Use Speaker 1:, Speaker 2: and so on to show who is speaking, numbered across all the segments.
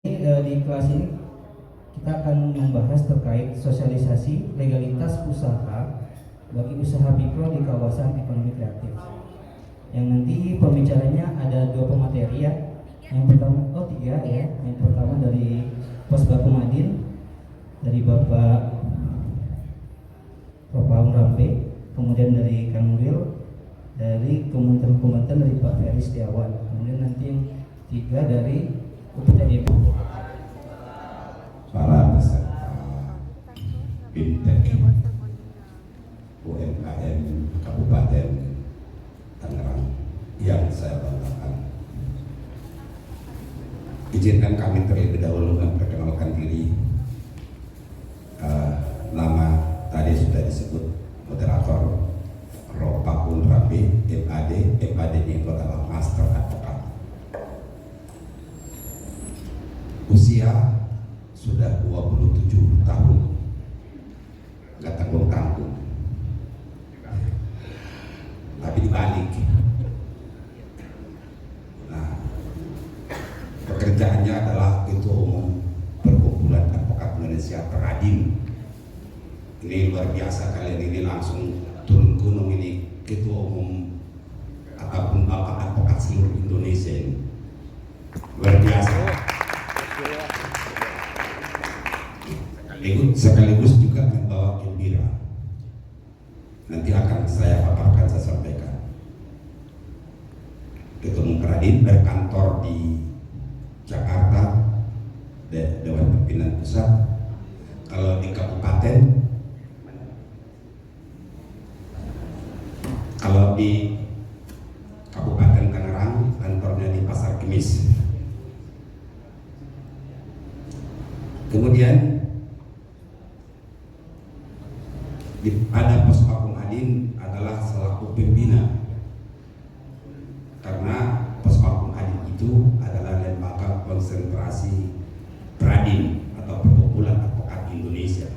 Speaker 1: Di kelas ini kita akan membahas terkait sosialisasi legalitas usaha bagi usaha mikro di kawasan ekonomi kreatif. Yang nanti pembicaranya ada dua pemateri ya. Yang pertama, tiga ya. Yang pertama dari Posbakum Adin, dari Bapak Propam Rambe, kemudian dari Kang Wil, dari Kementerian dari Pak Ferry Setiawan, kemudian nanti yang tiga dari UPTD.
Speaker 2: Para peserta Bintek UMKM Kabupaten Tangerang yang saya banggakan, izinkan kami terlebih dahulu memperkenalkan diri. Nama tadi sudah disebut moderator Ropakun Rambe, MAD. MAD itu adalah Master Advokat. Usia sudah 27 tahun, nggak tanggung-tanggung, tapi dibalik. Nah, pekerjaannya adalah Ketua Umum Perkumpulan Advokat Indonesia Peradin. Ini luar biasa, kalian ini langsung turun gunung ini, Ketua Umum ataupun Bapak Advokat seluruh Indonesia ini. Luar biasa. Sekaligus juga membawa gembira. Nanti akan saya paparkan, saya sampaikan. Ketua Umum Peradin berkantor di Jakarta, Dewan Pimpinan Pusat. Kalau di kabupaten, kalau di Kabupaten Tangerang, kantornya di Pasar Kemis. Kemudian pada Posbakum Adin adalah selaku pembina, karena Posbakum Adin itu adalah lembaga konsentrasi Peradin atau Perkumpulan Advokat Indonesia.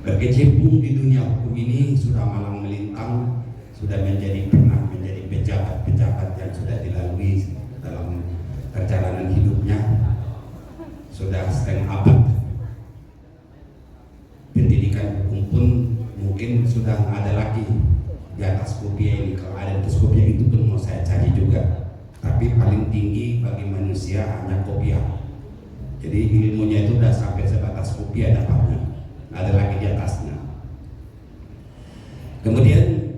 Speaker 2: Berkecimpung di dunia hukum ini sudah malang melintang, sudah pernah menjadi pejabat-pejabat yang sudah dilalui dalam perjalanan hidupnya, sudah setengah abad. Pendidikan hukum pun mungkin sudah ada lagi di atas kopiah ini. Kalau ada di atas kopiah itu pun mau saya cari juga, tapi paling tinggi bagi manusia hanya kopiah. Jadi ilmunya itu sudah sampai sebatas kopiah dapatnya, ada lagi di atasnya. Kemudian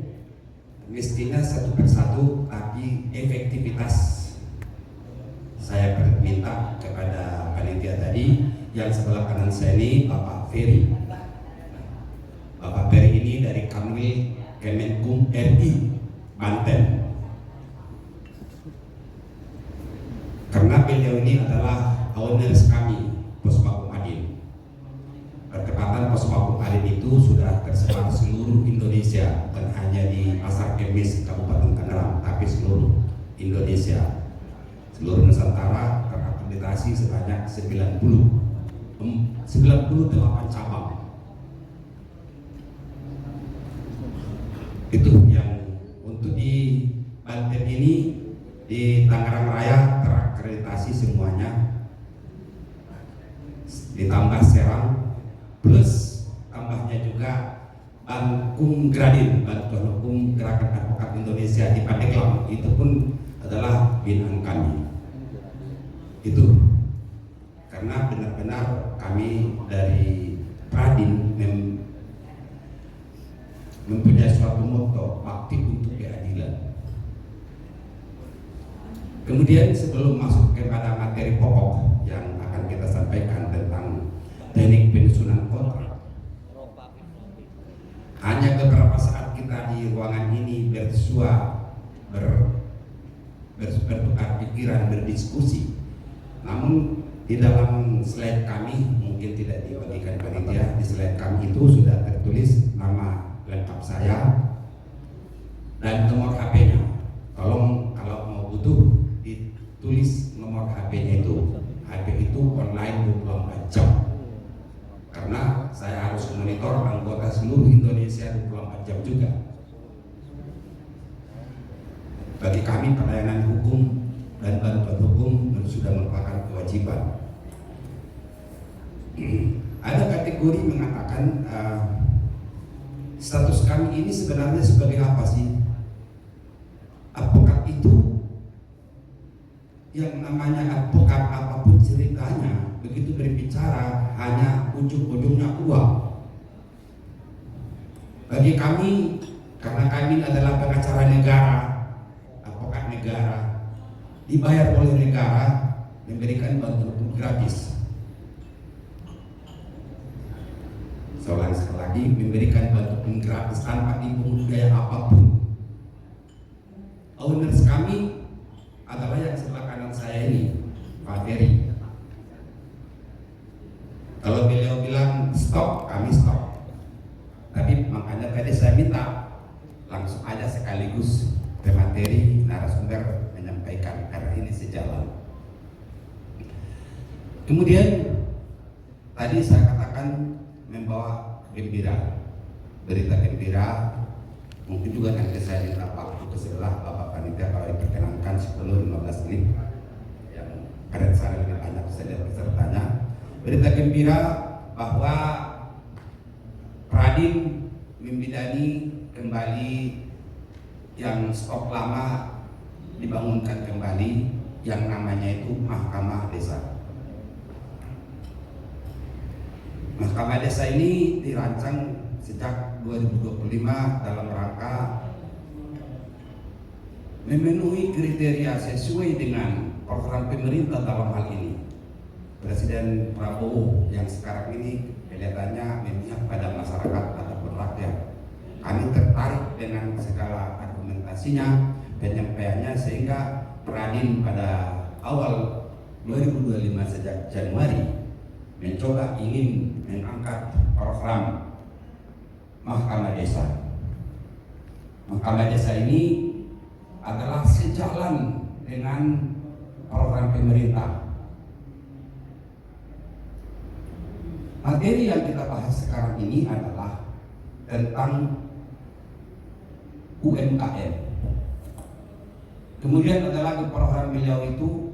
Speaker 2: mestinya satu persatu, tapi efektivitas saya minta kepada panitia tadi. Yang sebelah kanan saya ini Bapak Ferry. Bapak Ferry ini dari Kanwil Kemenkum RI Banten. Karena beliau ini adalah owners kami Posbakum Adin. Pertepatan Posbakum Adin itu sudah tersebar seluruh Indonesia, bukan hanya di Pasar Kemis Kabupaten Tangerang, tapi seluruh Indonesia. Seluruh Nusantara terakreditasi sebanyak 98 cabang. Itu yang untuk di Banten ini, di Tangerang Raya terakreditasi semuanya, ditambah Serang, plus tambahnya juga Bankum Gradin, Bantuan Hukum Gerakan Advokat Indonesia di Pandeglang, itu pun adalah binaan kami. Itu karena benar-benar kami dari Peradin mempunyai suatu moto, bakti untuk keadilan. Kemudian sebelum masuk kepada materi pokok yang akan kita sampaikan tentang teknik penyusunan kontrak, hanya beberapa saat kita di ruangan ini bertukar pikiran, berdiskusi. Namun di dalam slide kami, mungkin tidak dibagikan panitia, di slide kami itu sudah tertulis nama lengkap saya dan nomor HP-nya. Kalau mau butuh ditulis nomor HP-nya itu. HP itu online 24 jam. Karena saya harus monitor anggota seluruh Indonesia 24 jam juga. Bagi kami pelayanan hukum dan bantuan hukum kewajiban. Ada kategori mengatakan status kami ini sebenarnya sebagai apa sih? Advokat itu yang namanya advokat apapun ceritanya, begitu berbicara hanya ujung-ujungnya uang. Bagi kami, karena kami adalah pengacara negara, advokat negara, dibayar oleh negara, memberikan bantuan gratis. Sekali lagi, memberikan bantuan gratis tanpa dipungut biaya apapun. Owners kami adalah yang sebelah kanan saya ini, Pak Ferry. Kalau beliau bilang stop, kami stop. Tapi makanya tadi saya minta langsung aja sekaligus materi narasumber menyampaikan karena ini sejalan. Kemudian tadi saya katakan membawa gembira, berita gembira. Mungkin juga nanti saya minta waktu ke sebelah Bapak Panitia kalau diperkenankan 10-15 menit yang karena sana lebih banyak saya lihat pesertanya. Berita gembira bahwa Pradin membidani kembali yang stok lama dibangunkan kembali yang namanya itu Mahkamah Desa. Mahkamah Desa ini dirancang sejak 2025 dalam rangka memenuhi kriteria sesuai dengan program pemerintah dalam hal ini. Presiden Prabowo yang sekarang ini kelihatannya memihak pada masyarakat ataupun rakyat. Kami tertarik dengan segala argumentasinya, penyampaiannya sehingga Pradin pada awal 2025 sejak Januari mencoba ingin mengangkat program Mahkamah Desa. Mahkamah Desa ini adalah sejalan dengan program pemerintah. Materi yang kita bahas sekarang ini adalah tentang UMKM. Kemudian ada lagi program beliau itu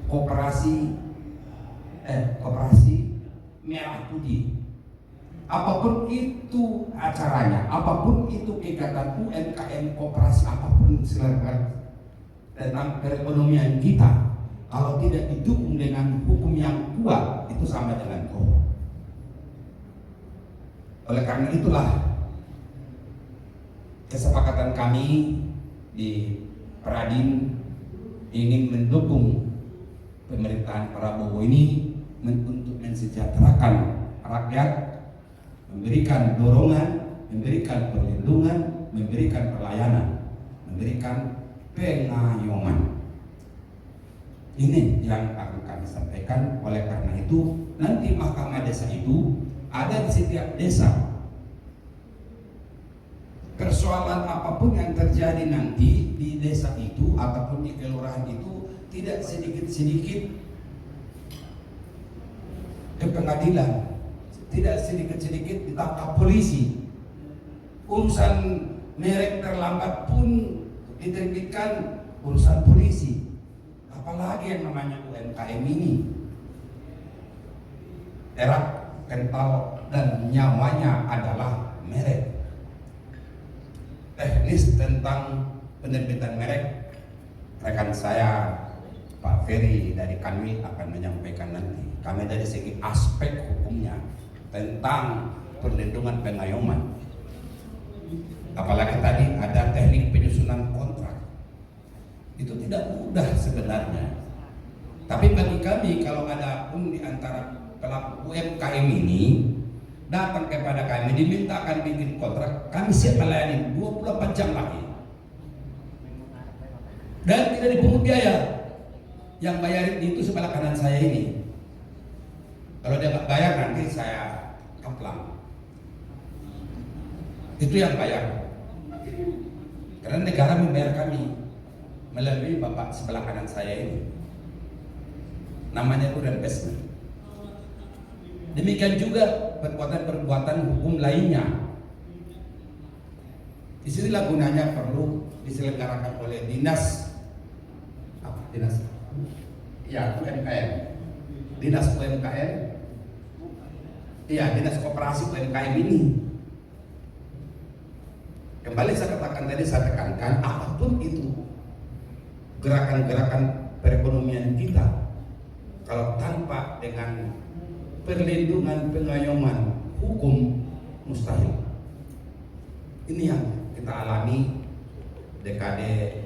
Speaker 2: koperasi merah putih. Apapun itu acaranya, apapun itu kegiatan UMKM, koperasi apapun silakan tentang perekonomian kita, kalau tidak didukung dengan hukum yang kuat itu sama dengan kok. Oleh karena itulah kesepakatan kami di Pradin ingin mendukung pemerintahan Prabowo ini untuk mensejahterakan rakyat, memberikan dorongan, memberikan perlindungan, memberikan pelayanan, memberikan pengayoman. Ini yang akan kami sampaikan. Oleh karena itu, nanti Mahkamah Desa itu ada di setiap desa. Persoalan apapun yang terjadi nanti di desa itu ataupun di kelurahan itu tidak sedikit-sedikit ke pengadilan, tidak sedikit-sedikit ditangkap polisi. Urusan merek terlambat pun diterbitkan urusan polisi. Apalagi yang namanya UMKM ini. Erat, kental, dan nyawanya adalah merek. Teknis tentang penerbitan merek, rekan saya Pak Ferry dari Kanwil akan menyampaikan nanti. Kami dari segi aspek hukumnya tentang perlindungan pengayoman. Apalagi tadi ada teknik penyusunan kontrak. Itu tidak mudah sebenarnya. Tapi bagi kami kalau ada pun di antara pelaku UMKM ini datang kepada kami dimintakan bikin kontrak, kami siap melayani 24 jam lagi. Dan tidak dipungut biaya. Yang bayarin itu sebelah kanan saya ini. Kalau dia nggak bayar nanti saya kemplang. Itu yang bayar. Karena negara membayar kami melalui bapak sebelah kanan saya ini. Namanya itu reinvestment. Demikian juga perbuatan-perbuatan hukum lainnya. Disinilah gunanya perlu diselenggarakan oleh dinas Ya, UMKM. Dinas UMKM. Iya, Dinas Koperasi UMKM ini. Kembali saya katakan tadi, saya tekankan apapun itu gerakan-gerakan perekonomian kita, kalau tanpa dengan perlindungan pengayoman hukum, mustahil. Ini yang kita alami dekade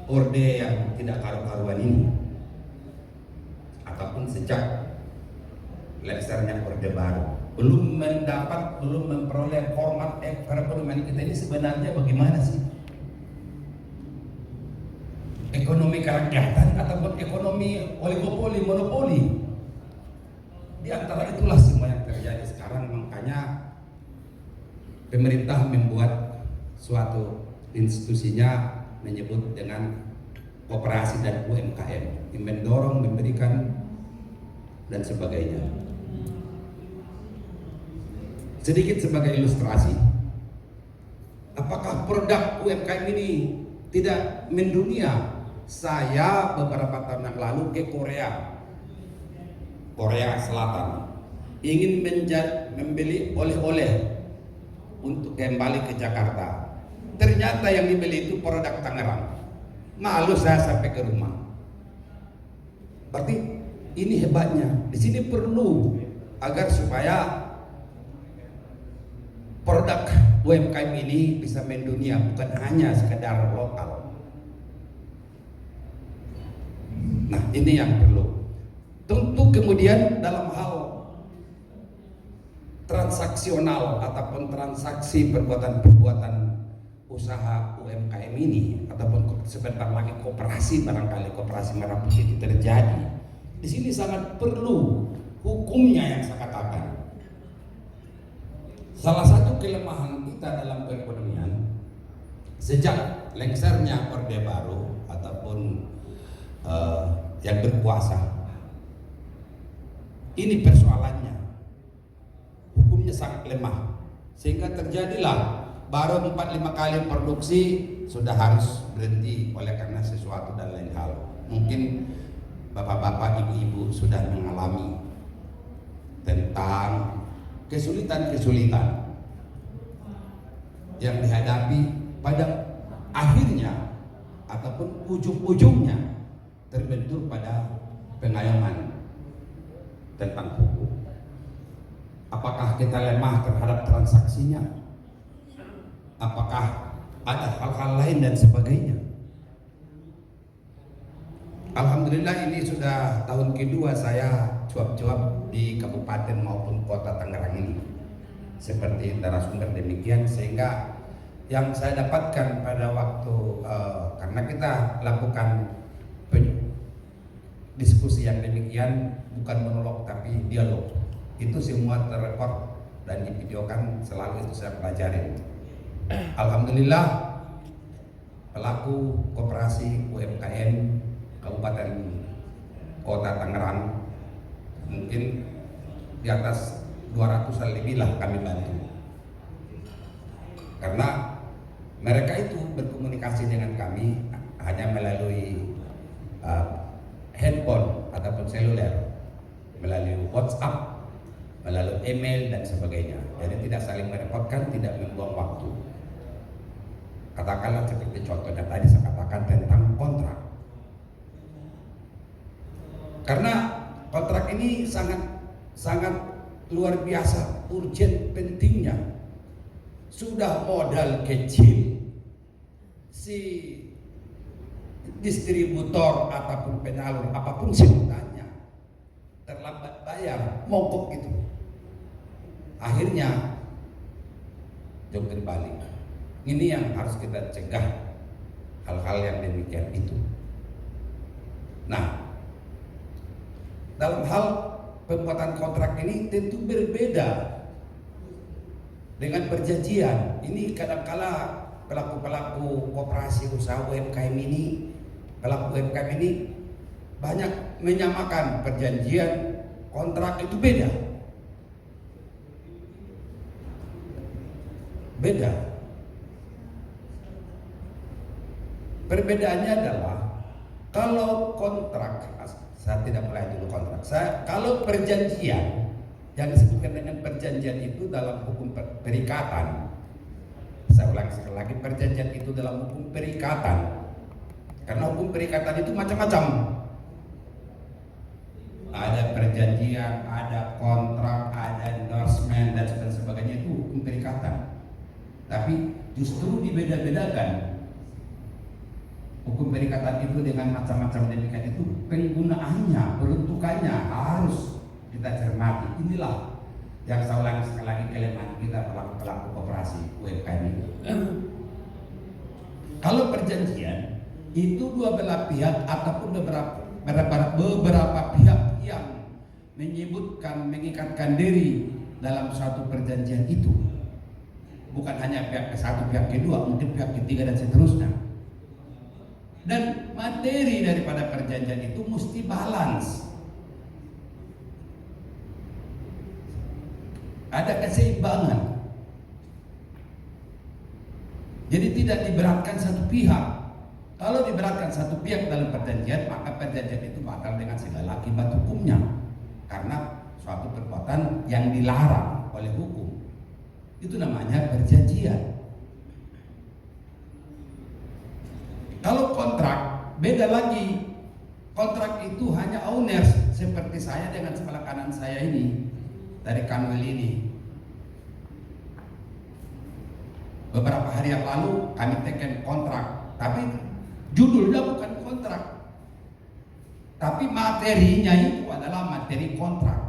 Speaker 2: orde yang tidak karu-karuan ini, ataupun sejak lengsernya orde baru, belum memperoleh format perekonomian kita ini sebenarnya bagaimana sih? Ekonomi kerakyatan ataupun ekonomi oligopoli, monopoli? Di antara itulah semua yang terjadi sekarang. Makanya pemerintah membuat suatu institusinya menyebut dengan koperasi dan UMKM, yang mendorong, memberikan dan sebagainya. Sedikit sebagai ilustrasi, apakah produk UMKM ini tidak mendunia? Saya beberapa tahun yang lalu ke Korea Selatan, ingin membeli oleh-oleh untuk kembali ke Jakarta. Ternyata yang dibeli itu produk Tangerang. Malu saya sampai ke rumah. Berarti ini hebatnya. Di sini perlu agar supaya produk UMKM ini bisa mendunia, bukan hanya sekedar lokal. Nah, ini yang perlu. Tentu kemudian dalam hal transaksional ataupun transaksi perbuatan usaha UMKM ini, ataupun sebentar lagi koperasi, barangkali koperasi merah putih itu terjadi. Di sini sangat perlu hukumnya yang saya katakan. Salah satu kelemahan kita dalam perekonomian sejak lengsernya orde baru ataupun yang berkuasa, ini persoalannya, hukumnya sangat lemah, sehingga terjadilah baru 4-5 kali produksi sudah harus berhenti oleh karena sesuatu dan lain hal. Mungkin bapak-bapak, ibu-ibu sudah mengalami tentang kesulitan-kesulitan yang dihadapi pada akhirnya ataupun ujung-ujungnya terbentur pada pengayoman tentang hukum. Apakah kita lemah terhadap transaksinya? Apakah ada hal-hal lain dan sebagainya? Alhamdulillah ini sudah tahun kedua saya cuap-cuap di kabupaten maupun kota Tangerang ini seperti narasumber demikian, sehingga yang saya dapatkan pada waktu karena kita lakukan diskusi yang demikian, bukan monolog tapi dialog, itu semua terrekord dan divideokan, selalu itu saya pelajari. Alhamdulillah pelaku koperasi UMKM Kabupaten Kota Tangerang mungkin di atas 200-an lebih lah kami bantu, karena mereka itu berkomunikasi dengan kami hanya melalui handphone ataupun seluler, melalui WhatsApp, melalui email dan sebagainya. Jadi tidak saling merepotkan, tidak membuang waktu. Katakanlah seperti contohnya tadi saya katakan tentang kontrak. Karena kontrak ini sangat luar biasa, urgent, pentingnya. Sudah modal kecil, si distributor ataupun penyalur apapun sebutannya terlambat bayar, mogok gitu. Akhirnya jungkir balik. Ini yang harus kita cegah, hal-hal yang demikian itu. Nah, dalam hal pembuatan kontrak ini tentu berbeda dengan perjanjian. Ini kadang-kala pelaku-pelaku koperasi usaha UMKM ini, pelaku UMKM ini banyak menyamakan perjanjian, kontrak itu beda. Perbedaannya adalah Kalau kontrak, saya tidak mulai dulu kontrak. Kalau perjanjian yang disebutkan dengan perjanjian itu dalam hukum perikatan, saya ulang sekali lagi, perjanjian itu dalam hukum perikatan. Karena hukum perikatan itu macam-macam. Ada perjanjian, ada kontrak, ada endorsement dan sebagainya, itu hukum perikatan. Tapi justru dibeda-bedakan. Hukum perikatan itu dengan macam-macam demikian itu penggunaannya, peruntukannya harus kita cermati. Inilah yang saya ulangi sekali lagi kelemahan kita pelaku-pelaku koperasi UMKM ini. Kalau perjanjian itu dua belah pihak ataupun beberapa pihak yang menyebutkan, mengikatkan diri dalam suatu perjanjian itu, bukan hanya pihak ke satu, pihak kedua, mungkin pihak ketiga dan seterusnya. Dan materi daripada perjanjian itu mesti balance, ada keseimbangan. Jadi tidak diberatkan satu pihak. Kalau diberatkan satu pihak dalam perjanjian, maka perjanjian itu batal dengan segala akibat hukumnya, karena suatu perbuatan yang dilarang oleh hukum. Itu namanya perjanjian. Kalau kontrak beda lagi. Kontrak itu hanya owners, seperti saya dengan sebelah kanan saya ini dari Kanwil ini. Beberapa hari yang lalu kami teken kontrak, tapi judulnya bukan kontrak, tapi materinya itu adalah materi kontrak.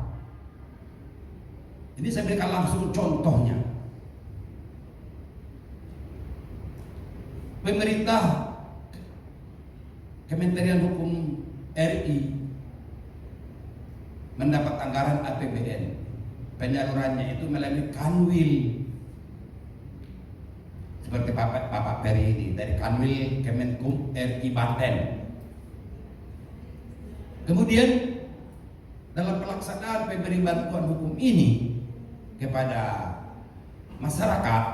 Speaker 2: Ini saya berikan langsung contohnya. Pemerintah Kementerian Hukum RI mendapat anggaran APBN. Penyalurannya itu melalui Kanwil. Seperti Bapak Peri ini dari Kanwil Kemenkum RI Banten. Kemudian dalam pelaksanaan pemberi bantuan hukum ini kepada masyarakat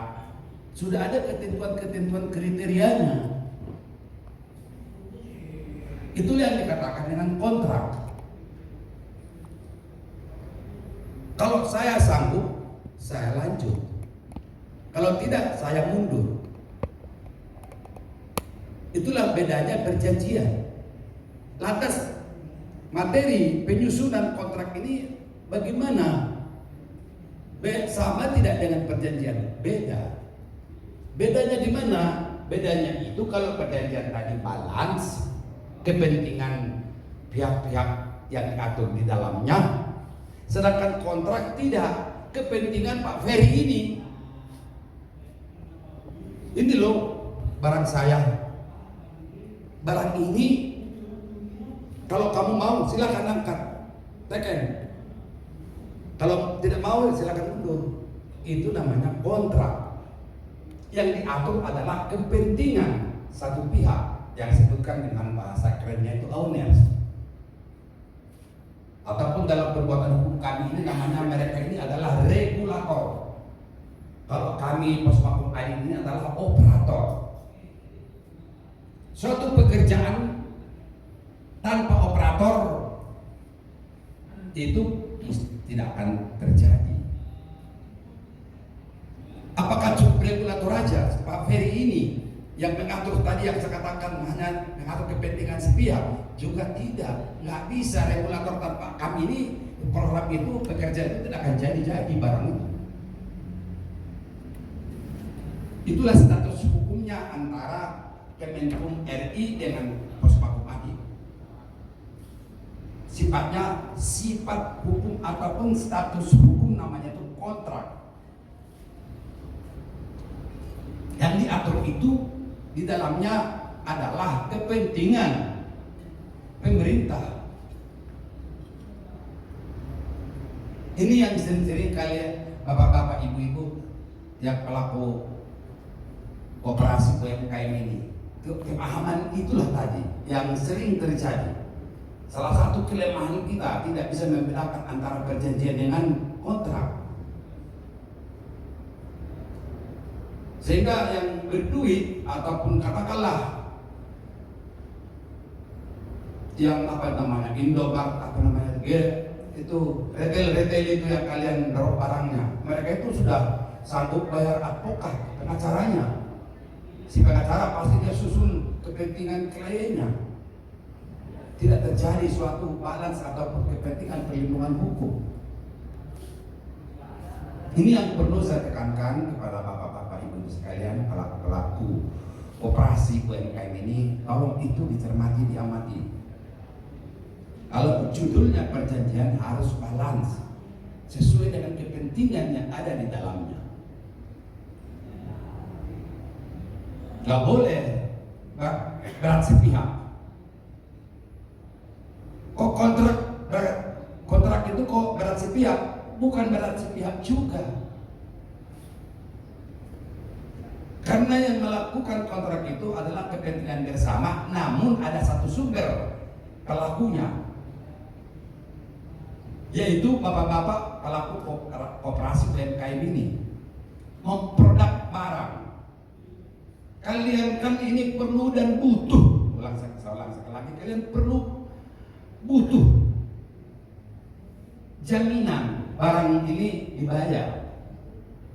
Speaker 2: sudah ada ketentuan-ketentuan kriterianya. Itulah yang dikatakan dengan kontrak. Kalau saya sanggup, saya lanjut. Kalau tidak, saya mundur. Itulah bedanya perjanjian. Lantas materi penyusunan kontrak ini bagaimana? Sama tidak dengan perjanjian? Beda. Bedanya di mana? Bedanya itu kalau perjanjian tadi balance, kepentingan pihak-pihak yang diatur di dalamnya, sedangkan kontrak tidak, kepentingan Pak Ferry ini loh barang saya, barang ini kalau kamu mau silakan angkat, teken, kalau tidak mau silakan mundur. Itu namanya kontrak. Yang diatur adalah kepentingan satu pihak, yang disebutkan dengan bahasa kerennya itu owners. Ataupun dalam perbuatan hukum kami ini namanya mereka ini adalah regulator. Kalau kami Posmakum Ain ini adalah operator. Suatu pekerjaan tanpa operator itu tidak akan terjadi. Apakah cukup regulator aja Pak Ferry ini yang mengatur tadi yang saya katakan hanya mengatur kepentingan sepihak? Juga tidak, nggak bisa regulator tanpa kami ini, program itu, pekerjaan itu tidak akan jadi barang itu. Itulah status hukumnya antara Kemenkum RI dengan Posmakum AG. Sifatnya sifat hukum ataupun status hukum namanya itu kontrak. Yang diatur itu di dalamnya adalah kepentingan pemerintah. Ini yang sering kalian bapak-bapak, ibu-ibu yang pelaku koperasi UMKM ini, pemahaman itulah tadi yang sering terjadi. Salah satu kelemahan kita tidak bisa membedakan antara perjanjian dengan kontrak. Sehingga yang berduit ataupun katakanlah
Speaker 3: yang apa namanya Indomaret, apa namanya itu retail itu yang kalian taruh barangnya, mereka itu sudah sanggup bayar advokat pengacaranya. Si pengacara pasti dia susun kepentingan kliennya, tidak terjadi suatu balance atau kepentingan perlindungan hukum. Ini yang perlu saya tekankan kepada bapak-bapak ibu sekalian, pelaku-pelaku operasi UMKM ini, tolong itu dicermati, diamati. Kalau judulnya perjanjian harus balance sesuai dengan kepentingan yang ada di dalamnya. Gak boleh berat sepihak. Kok kontrak itu kok berat sepihak? Bukan berat sepihak juga. Karena yang melakukan kontrak itu adalah kepentingan bersama, namun ada satu sumber pelakunya, yaitu bapak-bapak pelaku koperasi UMKM ini memproduk barang. Kalian kan ini perlu dan butuh. Ulang sekali lagi, kalian perlu butuh jaminan barang ini dibayar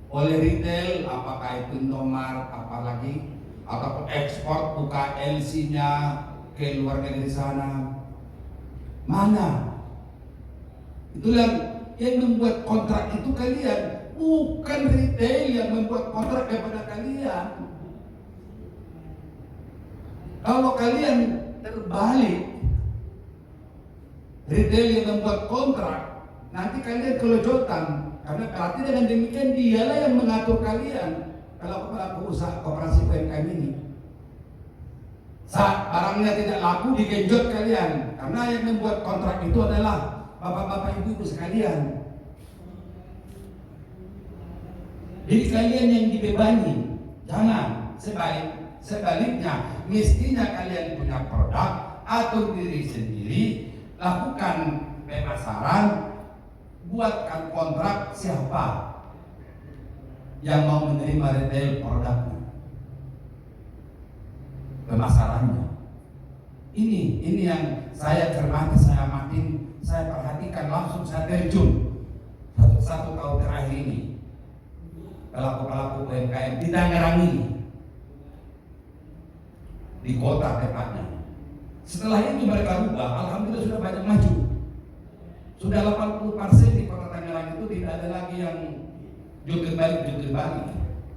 Speaker 3: oleh retail, apakah itu Indomaret, apalagi ataupun ekspor buka LC-nya ke luar negeri sana. Mana? Itu yang membuat kontrak itu kalian, bukan retail yang membuat kontrak kepada kalian. Kalau kalian terbalik, retail yang membuat kontrak, nanti kalian kelojotan, karena berarti dengan demikian dialah yang mengatur kalian pelaku usaha koperasi UMKM ini. Saat barangnya tidak laku, digenjot kalian, karena yang membuat kontrak itu adalah bapak-bapak ibu-ibu sekalian. Jadi kalian yang dibebani, jangan. Sebaliknya, mestinya kalian punya produk atau diri sendiri, lakukan pemasaran, buatkan kontrak siapa yang mau menerima retail produknya, pemasarannya. Ini yang saya cermati, saya amatin, saya perhatikan, langsung saya terjun satu tahun terakhir ini pelaku-pelaku UMKM di Tangerang ini, di kota tepatnya. Setelah itu mereka rubah, alhamdulillah sudah banyak maju. Sudah 80% di kota Tangerang itu tidak ada lagi yang jungkir balik,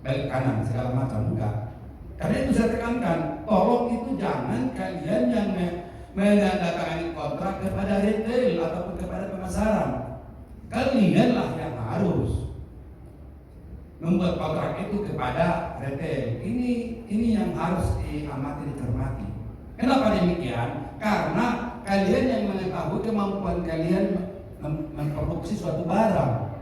Speaker 3: balik kanan segala macam, enggak. Karena itu saya tekankan, tolong itu jangan kalian yang menandatangani kontrak kepada retail ataupun kepada pemasaran. Kalianlah yang harus membuat kontrak itu kepada retail. Ini yang harus diamati, dicermati. Kenapa demikian? Karena kalian yang mengetahui kemampuan kalian memproduksi suatu barang,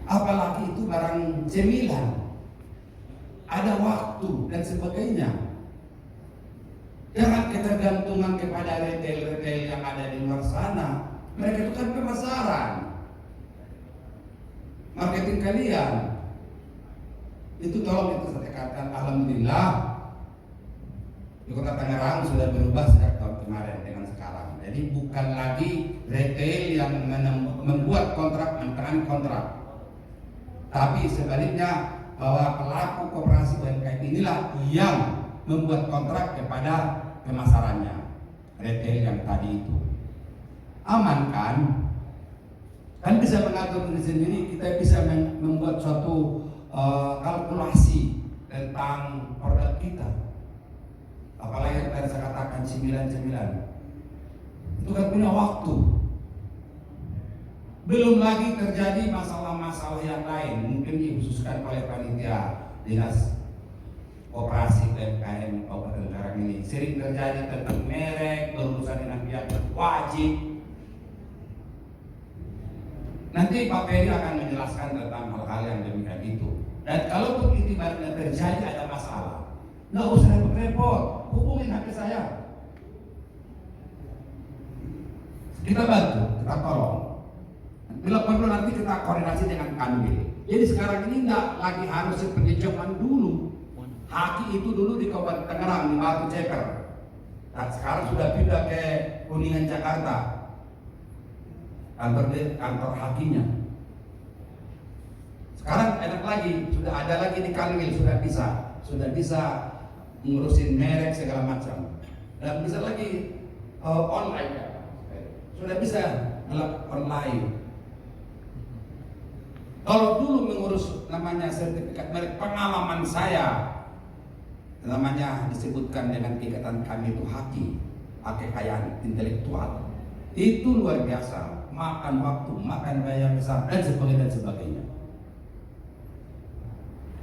Speaker 3: apalagi itu barang cemilan, ada waktu dan sebagainya. Jangan ketergantungan kepada retail-retail yang ada di luar sana. Mereka itu kan pemasaran, marketing kalian. Itu tolong itu saya tekankan. Alhamdulillah di kota Tangerang sudah berubah sejak tahun kemarin dengan sekarang. Jadi bukan lagi retail yang membuat kontrak, menandatangani kontrak, tapi sebaliknya bahwa pelaku koperasi UMKM inilah yang membuat kontrak kepada pemasarannya, retail yang tadi itu. Aman kan? Kan bisa mengatur diri sendiri, kita bisa membuat suatu kalkulasi tentang produk kita. Apalagi yang tadi saya katakan 99 itu kan punya waktu. Belum lagi terjadi masalah-masalah yang lain, mungkin dikhususkan oleh panitia dinas koperasi UMKM Kabupaten Tangerang ini. Sering terjadi tentang merek, berurusan dengan pihak wajib. Nanti Pak Ferry akan menjelaskan tentang hal-hal yang demikian itu. Dan kalau begitu ibaratnya terjadi ada masalah, nggak usah repot-repot, hubungin HP saya. Kita bantu, kita tolong. Bila perlu nanti kita koordinasi dengan Kanwil. Jadi sekarang ini nggak lagi harus seperti zaman dulu. Haki itu dulu di Kabupaten Tangerang di Batu Ceker. Nah, sekarang sudah pindah ke Kuningan Jakarta. Kantor Hakinya. Sekarang enak lagi, sudah ada lagi di Kanwil, sudah bisa ngurusin merek segala macam. Dan bisa lagi online, sudah bisa online. Kalau dulu mengurus namanya sertifikat merek, pengalaman saya namanya disebutkan dengan tingkatan kami itu haki, kekayaan intelektual itu luar biasa, makan waktu, makan biaya besar dan sebagainya.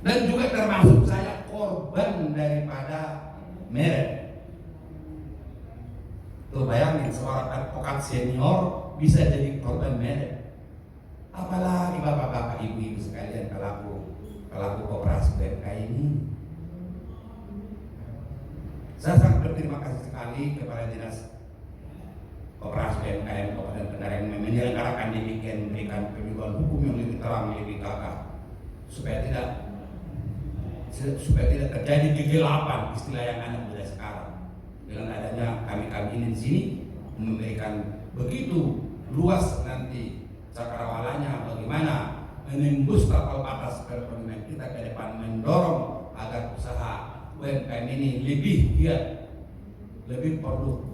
Speaker 3: Dan juga termasuk saya korban daripada merek. Tuh bayangin seorang advokat senior bisa jadi korban merek. Apalagi bapak-bapak, ibu-ibu sekalian pelaku koperasi PMK ini. Saya sangat berterima kasih sekali kepada Dinas Koperasi UMKM Kabupaten Tangerang yang menyelenggarakan demikian, memberikan pembahasan hukum yang lebih terang, lebih gagah, supaya tidak terjadi kegelapan istilah yang ada mulai sekarang. Dengan adanya kami ini di sini memberikan begitu luas nanti cakrawalanya bagaimana menembus tapal batas perekonomian kita ke depan, mendorong agar usaha UMKM ini lebih giat, lebih produktif.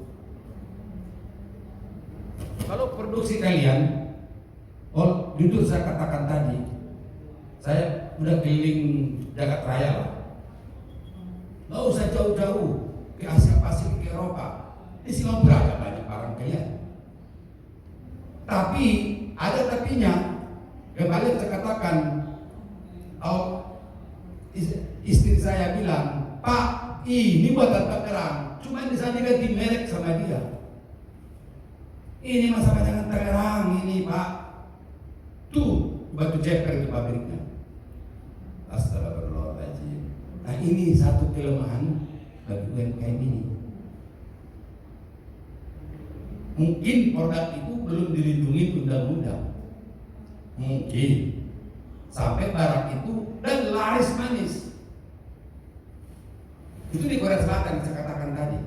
Speaker 3: Kalau produksi kalian, jujur saya katakan tadi, saya udah keliling jagat raya lah. Nggak usah jauh-jauh ke Asia Pasifik, ke Eropa. Di Singapura ada banyak barang kalian. Tapi ada tapinya. Kembali saya katakan, istri saya bilang, Pak, ini buatan Tangerang, cuma bisa diganti merek sama dia. Ini masalah dengan Tangerang ini, Pak. Tuh, Batu Ceker itu pabriknya. Astagfirullahaladzim. Nah, ini satu kelemahan bagi UMKM ini. Mungkin produk itu belum dilindungi undang-undang. Mungkin sampai barang itu dan laris manis. Itu di Korea Selatan saya katakan tadi.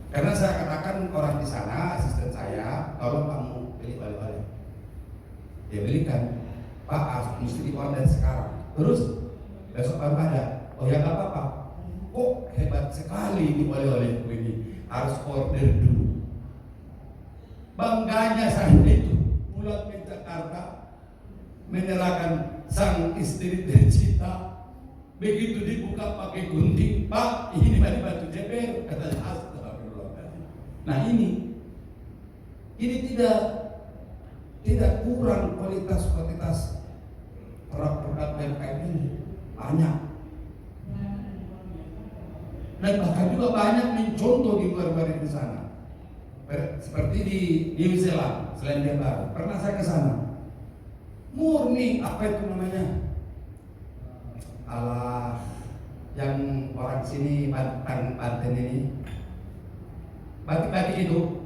Speaker 3: Karena saya katakan orang di sana, asisten saya, kalau kamu beli oleh-oleh, dia belikan, Pak, mesti di-order sekarang. Terus besok baru ada. Oh ya nggak apa-apa. Kok hebat sekali ini oleh-oleh ini, harus order dulu. Bangganya saya itu pulang ke Jakarta, menyerahkan sang istri tercinta. Begitu dibuka pakai gunting, Pak, ini dari Batu Ceper, kata astagfirullahaladzim. Nah ini tidak kurang kualitas produk UMKM ini, banyak. Dan bahkan juga banyak mencontoh di luar-luar di sana. Seperti di New Zealand, Selandia Baru. Pernah saya ke sana. Murni apa itu namanya? Alah, yang orang sini Banten ini, batik itu,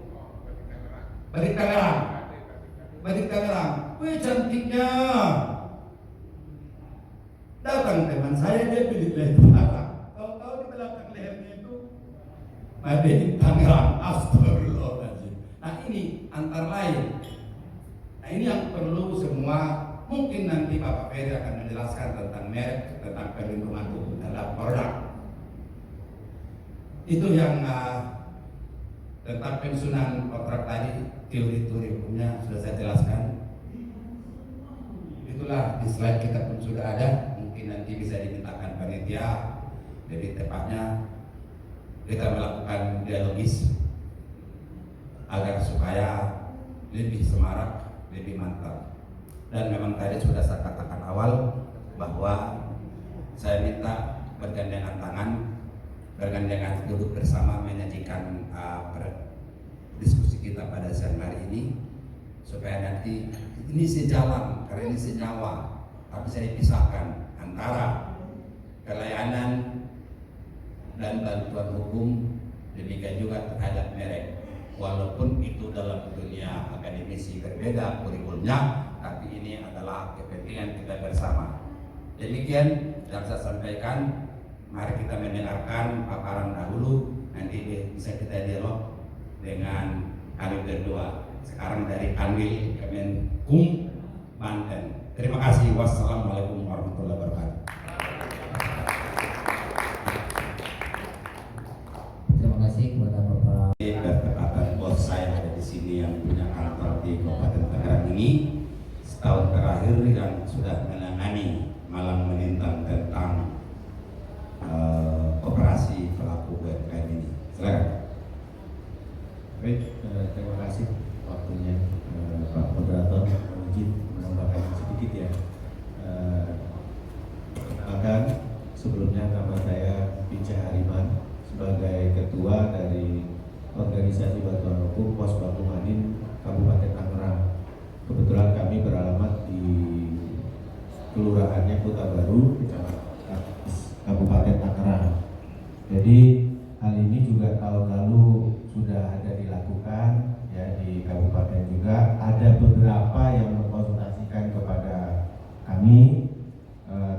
Speaker 3: batik Tangerang, wih cantiknya. Datang teman saya, dia beli leher Tangerang. Tahu-tahu di belakang lehernya itu Made in Tangerang. Astagfirullahaladzim. Nah ini antara lain. Nah ini yang perlu semua. Mungkin nanti Bapak Ferry akan menjelaskan tentang merek, tentang perlindungan hukum dalam produk. Itu yang tentang pensiunan kontrak tadi, teori-teori hukumnya sudah saya jelaskan. Itulah di slide kita pun sudah ada. Mungkin nanti bisa dimintakan panitia, lebih tepatnya kita melakukan dialogis agar supaya lebih semarak, lebih mantap. Dan memang tadi sudah saya katakan awal bahwa saya minta bergandengan tangan, bergandengan duduk bersama menyajikan diskusi kita pada siang hari ini, supaya nanti ini sejalan, karena ini senyawa, tapi saya pisahkan antara kelayanan dan bantuan hukum, demikian juga terhadap merek. Walaupun itu dalam dunia akademisi berbeda kurikulumnya, tapi ini adalah kepentingan kita bersama. Demikian yang saya sampaikan. Mari kita mendengarkan paparan dahulu, nanti bisa kita dialog dengan Kanwil kedua. Sekarang dari Kanwil Kemenkum Banten. Terima kasih. Wassalamualaikum warahmatullahi wabarakatuh.
Speaker 1: Terima kasih kepada Bapak.
Speaker 2: Bertepatan bos saya ada di sini yang punya kantor di Kabupaten Tangerang ini setahun terakhir yang sudah menangani malang melintang tentang operasi pelaku UMKM ini. Silakan.
Speaker 4: Baik, terima kasih waktunya Pak Moderator. Izin menambahkan sedikit ya. Perkenalkan, sebelumnya nama saya Pica Hariman sebagai ketua dari organisasi bantuan hukum Pos Baku Madin Kabupaten Tangerang. Kebetulan kami beralamat di kelurahannya Kota Baru, Kabupaten Tangerang. Jadi hal ini juga tahun lalu sudah ada dilakukan ya di kabupaten juga. Ada beberapa yang mengkonsultasikan kepada kami,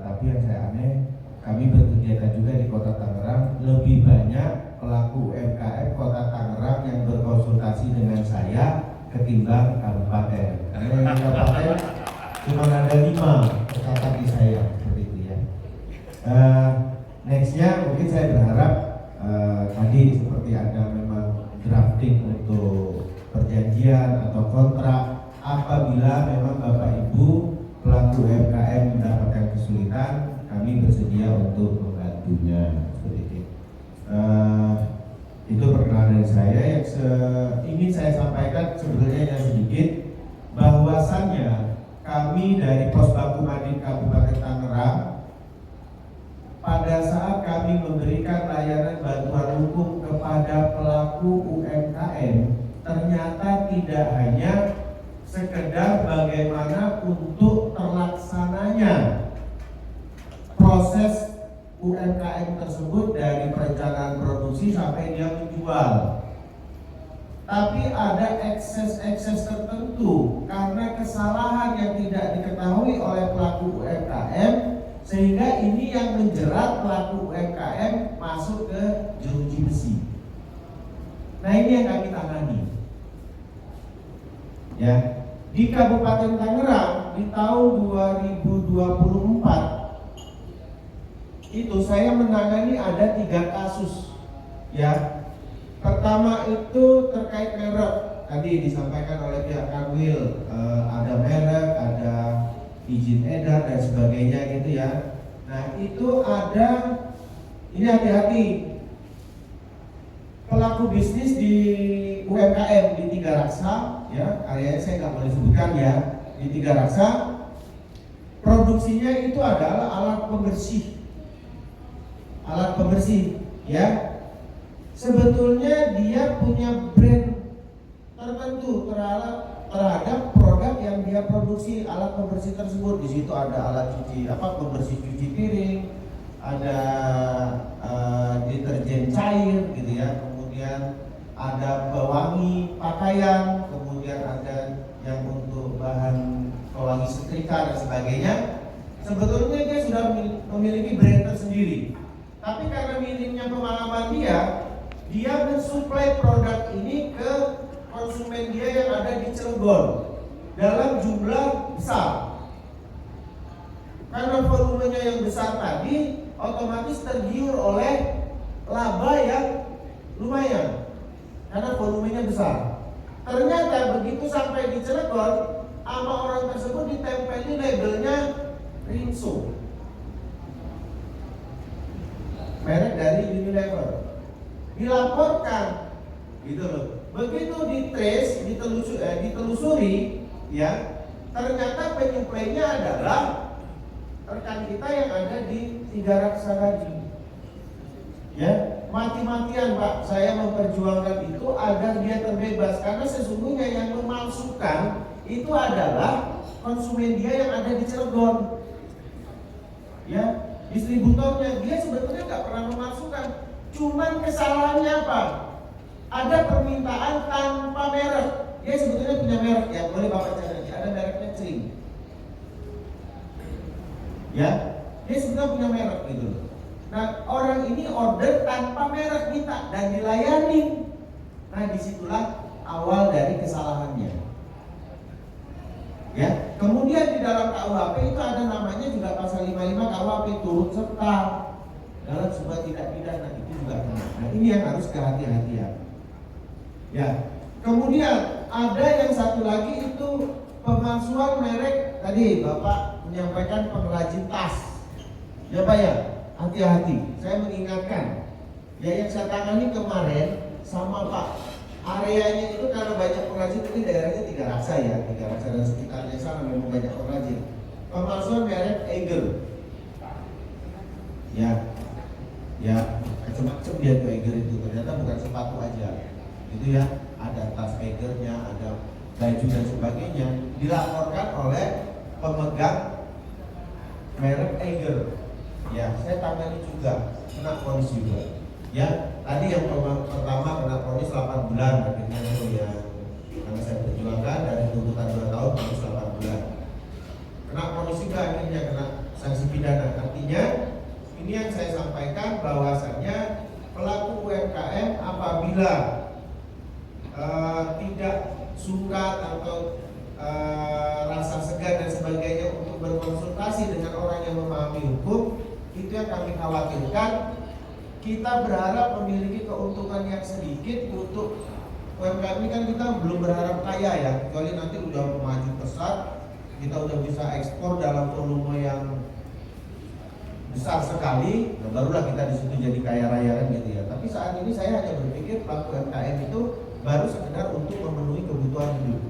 Speaker 4: tapi yang saya aneh, kami berkegiatan juga di Kota Tangerang. Lebih banyak pelaku UMKM Kota Tangerang yang berkonsultasi dengan saya ketimbang kabupaten. Karena yang di kabupaten cuma ada 5 tercatat di saya seperti itu ya. Nextnya mungkin saya berharap tadi seperti ada memang drafting untuk perjanjian atau kontrak apabila memang Bapak Ibu pelaku UMKM mendapatkan kesulitan, kami bersedia untuk membantunya seperti itu. Itu perkenalan dari saya. Yang ingin saya sampaikan sebetulnya yang sedikit, bahwasannya kami dari Pos Baku Madin Kabupaten Tangerang pada saat kami memberikan layanan bantuan hukum kepada pelaku UMKM, ternyata tidak hanya sekedar bagaimana untuk terlaksananya proses UMKM tersebut dari perencanaan produksi sampai dia menjual, tapi ada ekses-ekses tertentu karena kesalahan yang tidak diketahui oleh pelaku UMKM, sehingga ini yang menjerat pelaku UMKM masuk ke jeruji besi. Nah, ini yang kami tangani. Ya, di Kabupaten Tangerang di tahun 2024 itu saya menangani ada 3 kasus. Ya, pertama itu terkait merek. Tadi disampaikan oleh pihak Kanwil, ada merek, ada izin edar dan sebagainya gitu ya. Nah itu ada, ini hati-hati, pelaku bisnis di UMKM di Tiga Raksa ya, areanya saya nggak boleh sebutkan ya, di Tiga Raksa produksinya itu adalah alat pembersih ya. Sebetulnya dia punya brand tertentu terhadap produk yang dia produksi, alat pembersih tersebut. Di situ ada alat cuci pembersih cuci piring, ada deterjen cair gitu ya, kemudian ada pewangi pakaian, kemudian ada yang untuk bahan pewangi setrika dan sebagainya. Sebetulnya dia sudah memiliki brand tersendiri, tapi karena minimnya pemahaman dia mensuplai produk ini ke konsumen dia yang ada di Cilegon dalam jumlah besar. Karena volumenya yang besar tadi, otomatis tergiur oleh laba yang lumayan karena volumenya besar. Ternyata begitu sampai di Cilegon, sama orang tersebut ditempeli labelnya Rinso, merek dari Unilever. Dilaporkan gitu loh. Begitu ditrace, ditelusuri ya, ternyata penyuplainya adalah rekan kita yang ada di Tiga Raksa tadi. Ya, mati-matian Pak, saya memperjuangkan itu agar dia terbebas, karena sesungguhnya yang memalsukan itu adalah konsumen dia yang ada di Cilegon. Ya, distributornya dia sebetulnya nggak pernah memalsukan, cuman kesalahannya apa? Ada permintaan tanpa merek. Dia sebetulnya punya merek ya, boleh Bapak cari, ada mereknya Cering. Ya, Dia sebenarnya punya merek gitu loh. Nah, orang ini order tanpa merek kita dan dilayani. Nah, disitulah awal dari kesalahannya. Ya, kemudian di dalam KUHP itu ada namanya juga pasal 55 KUHP turut serta dalam sebuah tindak pidana, itu juga kena. Nah, ini yang harus kehati-hatian. Ya, kemudian ada yang satu lagi itu pemalsuan merek. Tadi Bapak menyampaikan pengrajin tas. Ya Pak ya, hati-hati. Saya mengingatkan, ya yang saya tangani kemarin sama Pak, areanya itu karena banyak pengrajin, ini daerahnya Tiga Raksa ya, Tiga Raksa dan sekitarnya sana memang banyak pengrajin. Pemalsuan merek Eiger. Ya, macam-macam dia tuh Eiger itu, ternyata bukan sepatu aja. Itu ya, ada tas Eigernya, ada baju dan sebagainya, dilaporkan oleh pemegang merek Eiger. Ya, saya tangani juga, kena vonis juga. Ya, tadi yang pertama kena vonis 8 bulan, akhirnya itu ya, karena saya perjuangkan dari tuntutan 2 tahun vonis 8 bulan. Kena vonis juga akhirnya kena sanksi pidana. Artinya ini yang saya sampaikan bahwasannya pelaku UMKM apabila tidak suka atau rasa segan dan sebagainya untuk berkonsultasi dengan orang yang memahami hukum, itu yang kami khawatirkan. Kita berharap memiliki keuntungan yang sedikit untuk UMKM ini, kan kita belum berharap kaya ya, kecuali nanti udah maju pesat, kita udah bisa ekspor dalam volume yang besar sekali, nah barulah kita di situ jadi kaya raya kan gitu ya. Tapi saat ini saya hanya berpikir pelaku UMKM itu baru sekedar untuk memenuhi kebutuhan hidup.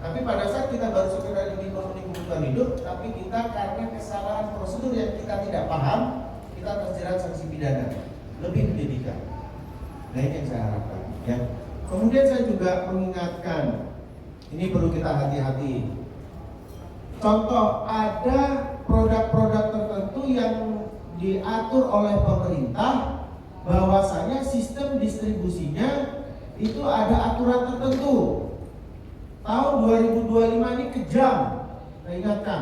Speaker 4: Tapi pada saat kita baru sekedar ingin memenuhi kebutuhan hidup, tapi kita karena kesalahan prosedur yang kita tidak paham, kita terjerat sanksi pidana, lebih pendidikan. Nah ini yang saya harapkan. Ya. Kemudian saya juga mengingatkan, ini perlu kita hati-hati. Contoh, ada produk-produk tertentu yang diatur oleh pemerintah, bahwasanya sistem distribusinya itu ada aturan tertentu. Tahun 2025 ini kejam. Saya ingatkan,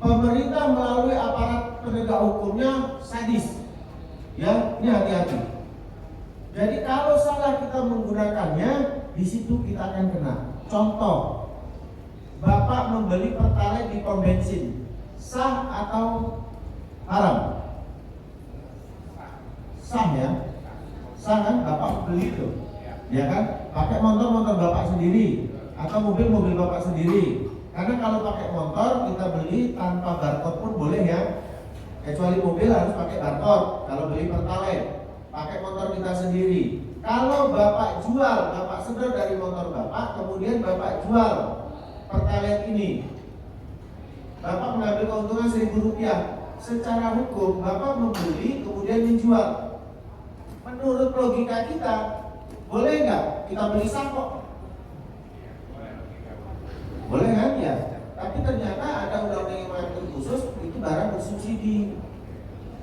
Speaker 4: pemerintah melalui aparat penegak hukumnya sadis. Ya, ini hati-hati. Jadi kalau salah kita menggunakannya, di situ kita akan kena. Contoh, Bapak membeli Pertalite di pom bensin, sah atau haram? Sah ya, sah kan? Bapak beli itu, ya kan? Pakai motor Bapak sendiri atau mobil Bapak sendiri. Karena kalau pakai motor kita beli tanpa barcode pun boleh ya, kecuali mobil harus pakai barcode. Kalau beli Pertalite, pakai motor kita sendiri. Kalau Bapak jual, Bapak sedot dari motor Bapak, kemudian Bapak jual Pertalite ini, Bapak mengambil keuntungan Rp1.000. Secara hukum Bapak membeli kemudian menjual. Menurut logika kita, boleh nggak kita beli sangkok? Boleh kan ya? Tapi ternyata ada undang-undang yang mengatur khusus, itu barang bersubsidi.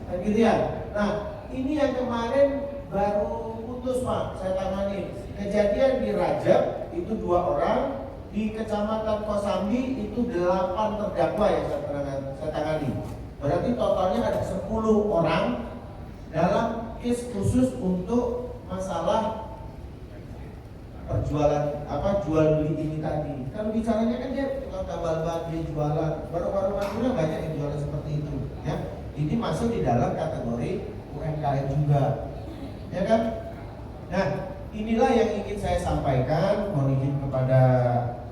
Speaker 4: Kan gitu ya? Nah, ini yang kemarin baru putus Pak, saya tangani. Kejadian di Rajab itu 2 orang, di Kecamatan Kosambi itu 8 terdakwa yang saya tangani. Berarti totalnya ada 10 orang dalam case khusus untuk masalah perjualan jual beli ini tadi. Kalau bicaranya kan dia tukang tambal ban, dia jualan. Baru-baru maksudnya banyak yang jualan seperti itu. Ya, ini masuk di dalam kategori UMKM juga. Ya kan? Nah, inilah yang ingin saya sampaikan. Mohon izin kepada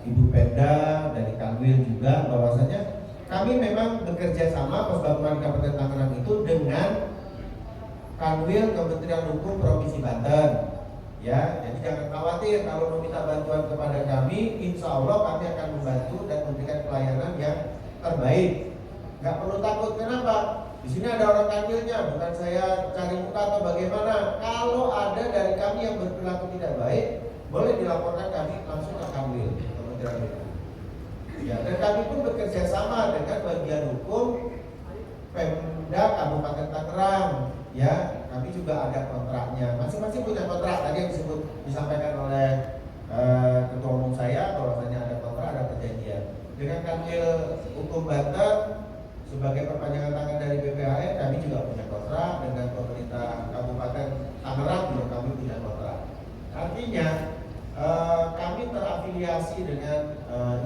Speaker 4: Ibu Pemda dari Kanwil juga, bahwasanya kami memang bekerja sama Pos Bakuan Kabupaten Tangerang itu dengan Kanwil Kementerian Hukum Provinsi Banten. Ya, jadi jangan khawatir kalau meminta bantuan kepada kami, insya Allah kami akan membantu dan memberikan pelayanan yang terbaik. Gak perlu takut, kenapa? Di sini ada orang Kanwilnya, bukan saya cari muka atau bagaimana. Kalau ada dari kami yang berperilaku tidak baik, boleh dilaporkan kami langsung ke Kanwil Kementerian Hukum. Ya, dan kami pun bekerja sama dengan bagian hukum Pemda Kabupaten Tangerang. Ya, kami juga ada kontraknya. Masing-masing punya kontrak. Tadi yang disampaikan oleh ketua umum saya, bahwasanya ada kontrak, ada perjanjian. Dengan Kanwil Hukum Banten, sebagai perpanjangan tangan dari BPHN, kami juga punya kontrak dengan pemerintah Kabupaten Tangerang, juga kami punya kontrak. Artinya kami terafiliasi dengan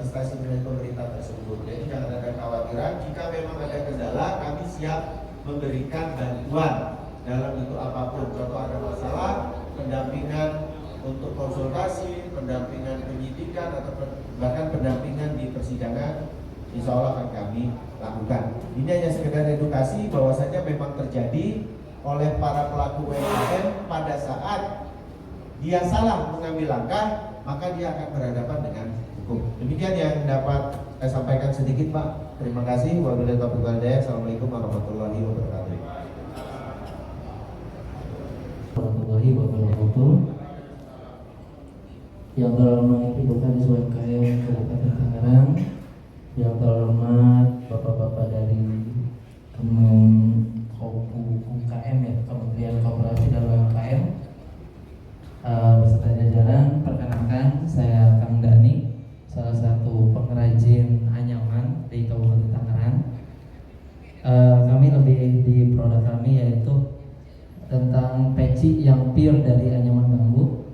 Speaker 4: instansi milik pemerintah tersebut. Jadi jangan ada kekhawatiran, jika memang ada kendala kami siap memberikan bantuan dalam bentuk apapun. Contoh ada masalah, pendampingan untuk konsultasi, pendampingan penyidikan atau bahkan pendampingan di persidangan, insya Allah akan kami lakukan. Ini hanya sekedar edukasi bahwasanya memang terjadi oleh para pelaku UMKM pada saat dia salah mengambil langkah, maka dia akan berhadapan dengan hukum. Demikian yang dapat saya sampaikan sedikit, Pak. Terima kasih. Wabillahi taufiq wal hidayah. Assalamualaikum warahmatullahi wabarakatuh.
Speaker 1: Warahmatullahi wabarakatuh. Yang terhormat Ibu Kadis UMKM Kabupaten Tangerang, yang terhormat Bapak-bapak dari UKM ya, Kementerian Koperasi dan UMKM, beserta jajaran, perkenalkan saya Kang Dani, salah satu pengrajin anyaman di Kabupaten Tangerang. Kami lebih di produk kami yaitu tentang peci yang pure dari anyaman bambu.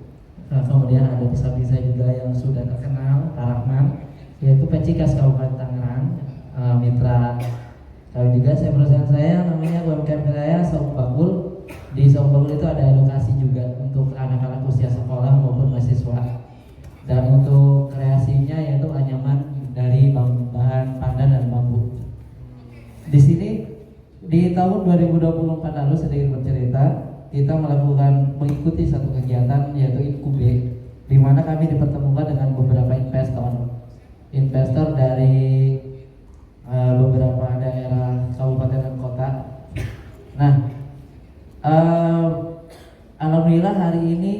Speaker 1: Kemudian ada pisah-pisah juga yang sudah terkenal, Tarakman, yaitu peci khas Kabupaten Tangerang, mitra kami juga. Perusahaan saya namanya UMKM saya Saung Bakul. Di Saung Bakul itu ada edukasi juga untuk anak-anak usia sekolah maupun mahasiswa. Dan untuk kreasinya yaitu anyaman dari bahan pandan dan bambu. Di sini di tahun 2024 lalu, sedikit bercerita, kita mengikuti satu kegiatan yaitu Inkube, di mana kami dipertemukan dengan beberapa investor dari beberapa daerah kabupaten dan kota. Nah, alhamdulillah hari ini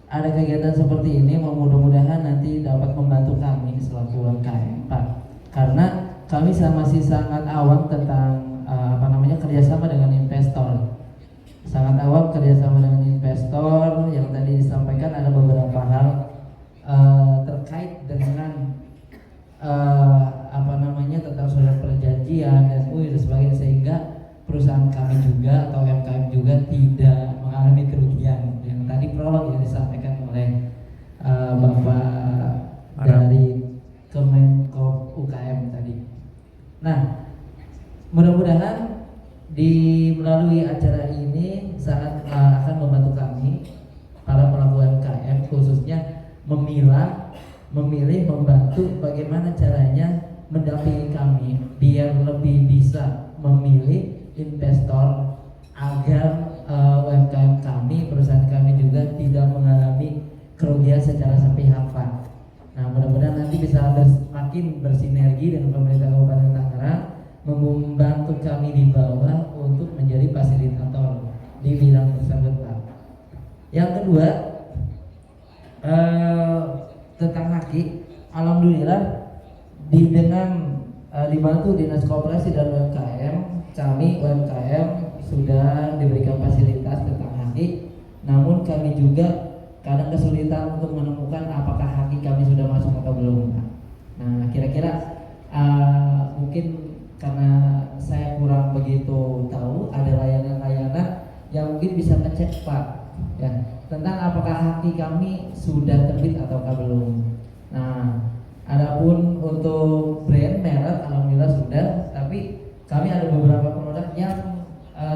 Speaker 1: ada kegiatan seperti ini. Mudah-mudahan nanti dapat membantu kami selaku UMKM, Pak, karena kami masih sangat awam tentang kerjasama dengan investor. Sangat awam kerjasama dengan investor. Yang tadi disampaikan ada beberapa hal terkait dengan tentang surat perjanjian dan sebagainya, sehingga perusahaan kami juga atau UMKM juga tidak mengalami kerugian. Yang tadi prolog yang disampaikan oleh Bapak dari Kemenko UKM tadi. Nah, mudah-mudahan melalui acara ini sangat akan membantu kami para pelaku UMKM, khususnya memilih membantu bagaimana caranya mendampingi kami biar lebih bisa memilih investor agar UMKM kami, perusahaan kami juga tidak mengalami kerugian secara sepihak, Pak. Nah, mudah-mudahan nanti bisa semakin bersinergi dengan pemerintah Kabupaten Tangerang, membantu kami di bawah untuk menjadi fasilitator di bidang tersebut, Pak. Yang kedua, tentang haki, alhamdulillah dengan dibantu Dinas Koperasi dan UMKM, kami UMKM sudah diberikan fasilitas tentang haki. Namun kami juga kadang kesulitan untuk menemukan apakah haki kami sudah masuk atau belum, Pak. Nah, kira-kira mungkin karena saya kurang begitu tahu, ada layanan-layanan yang mungkin bisa ngecek, Pak, ya, tentang apakah haki kami sudah terbit ataukah belum. Nah, adapun untuk brand merek alhamdulillah sudah, tapi kami ada beberapa produk yang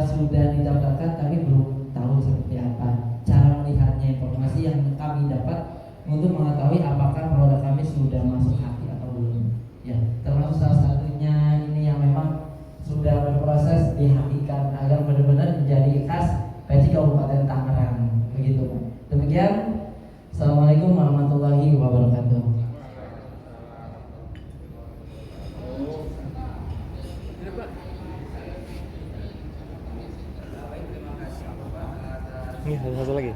Speaker 1: sudah didaftarkan tapi belum tahu seperti apa cara melihatnya. Informasi yang kami dapat untuk mengetahui apakah produk kami sudah masuk haki atau belum, ya, termasuk salah satunya ini yang memang sudah berproses dihakikan agar benar-benar menjadi khas peci Kabupaten Tangerang, begitu, Pak. Demikian, assalamualaikum warahmatullahi wabarakatuh.
Speaker 5: Ini ada satu lagi.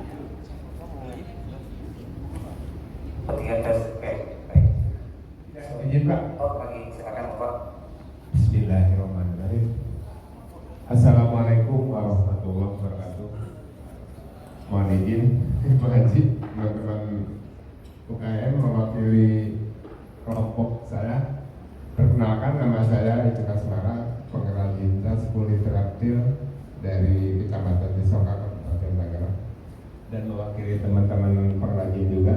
Speaker 6: Izin Pak.
Speaker 5: Silakan Pak.
Speaker 6: Bismillahirrahmanirrahim. Assalamualaikum warahmatullahi wabarakatuh. Mohon izin Pak Haji, teman-teman UKM mewakili kelompok saya. Perkenalkan, nama saya Ijeka Semara, penyintas kulit traktir dari Kecamatan Tisoka, Kabupaten Tangerang, dan mewakili teman-teman pengrajin juga.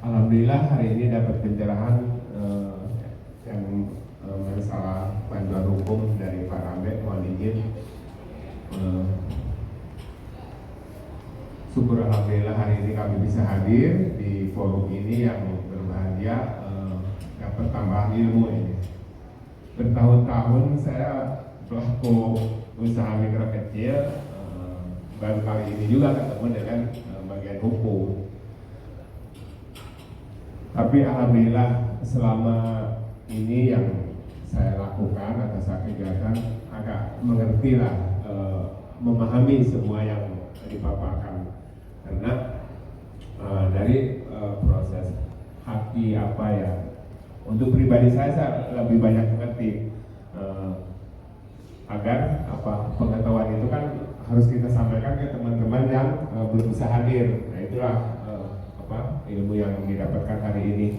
Speaker 6: Alhamdulillah hari ini dapat pencerahan yang masalah bantuan hukum dari Pak Rambe. Mohon izin, syukur alhamdulillah hari ini kami bisa hadir di forum ini yang berbahagia, dapat tambahan ilmu ini. Bertahun-tahun saya pelaku usaha mikro kecil, baru kali ini juga ketemu dengan bagian hukum. Tapi alhamdulillah selama ini yang saya lakukan atas kegiatan agak mengerti lah, memahami semua yang dipaparkan, karena dari proses haki apa ya, untuk pribadi saya lebih banyak mengerti, agar apa pengetahuan itu kan harus kita sampaikan ke teman-teman yang belum bisa hadir. Nah itulah ilmu yang didapatkan hari ini.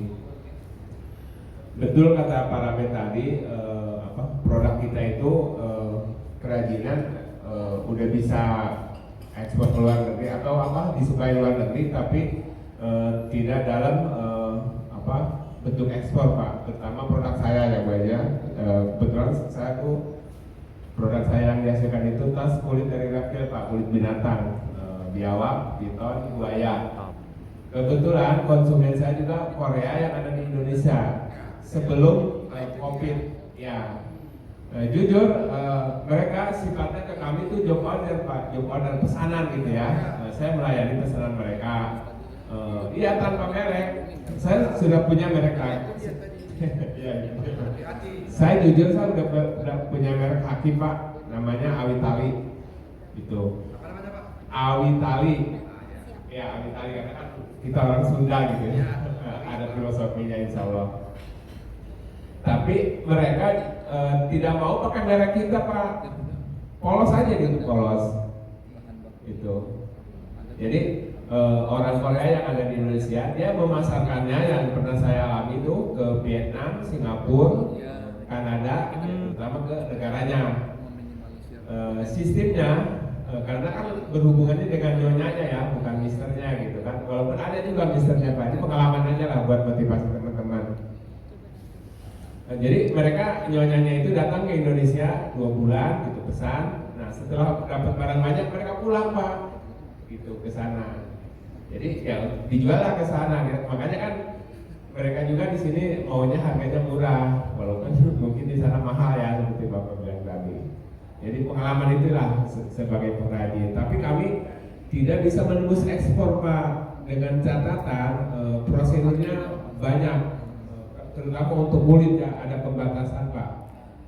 Speaker 6: Betul kata Pak Rambe tadi, produk kita itu kerajinan udah bisa ekspor ke luar negeri atau disukai luar negeri, tapi tidak dalam bentuk ekspor, Pak. Terutama produk saya ya Pak ya. Kebetulan saya tuh produk saya yang dihasilkan itu tas kulit dari reptil, Pak, kulit binatang, biawak, piton, buaya. Kebetulan konsumen saya juga Korea yang ada di Indonesia sebelum COVID ya. Jujur mereka sifatnya ke kami itu job order, Pak, job order pesanan gitu ya. Saya melayani pesanan mereka. Iya tanpa merek. Saya sudah punya merek lain. Saya jujur saya udah punya merek haki, Pak, namanya Awitali. Itu. Awitali. Ya Awitali karena kan kita orang Sunda gitu ya. Ada filosofinya insya Allah. Tapi mereka tidak mau pakai merek kita, Pak. Polos aja gitu, polos. Itu. Jadi orang Korea yang ada di Indonesia, dia memasarkannya yang pernah saya alami itu ke Vietnam, Singapura, Kanada, terutama ke negaranya. Sistemnya karena kan berhubungannya dengan nyonyanya ya, bukan misternya gitu kan. Walaupun ada juga misternya, Pak. Ini pengalaman aja lah buat motivasi teman-teman. Jadi mereka nyonyanya itu datang ke Indonesia 2 bulan gitu pesan. Nah setelah dapat barang banyak mereka pulang, Pak, gitu ke sana. Jadi ya dijual lah ke sana. Gitu. Makanya kan mereka juga di sini maunya harganya murah, walaupun mungkin di sana mahal ya seperti Bapak bilang tadi. Jadi pengalaman itulah sebagai pengrajin. Tapi kami tidak bisa menembus ekspor, Pak, dengan catatan prosedurnya banyak, terutama untuk kulit ya ada pembatasan, Pak.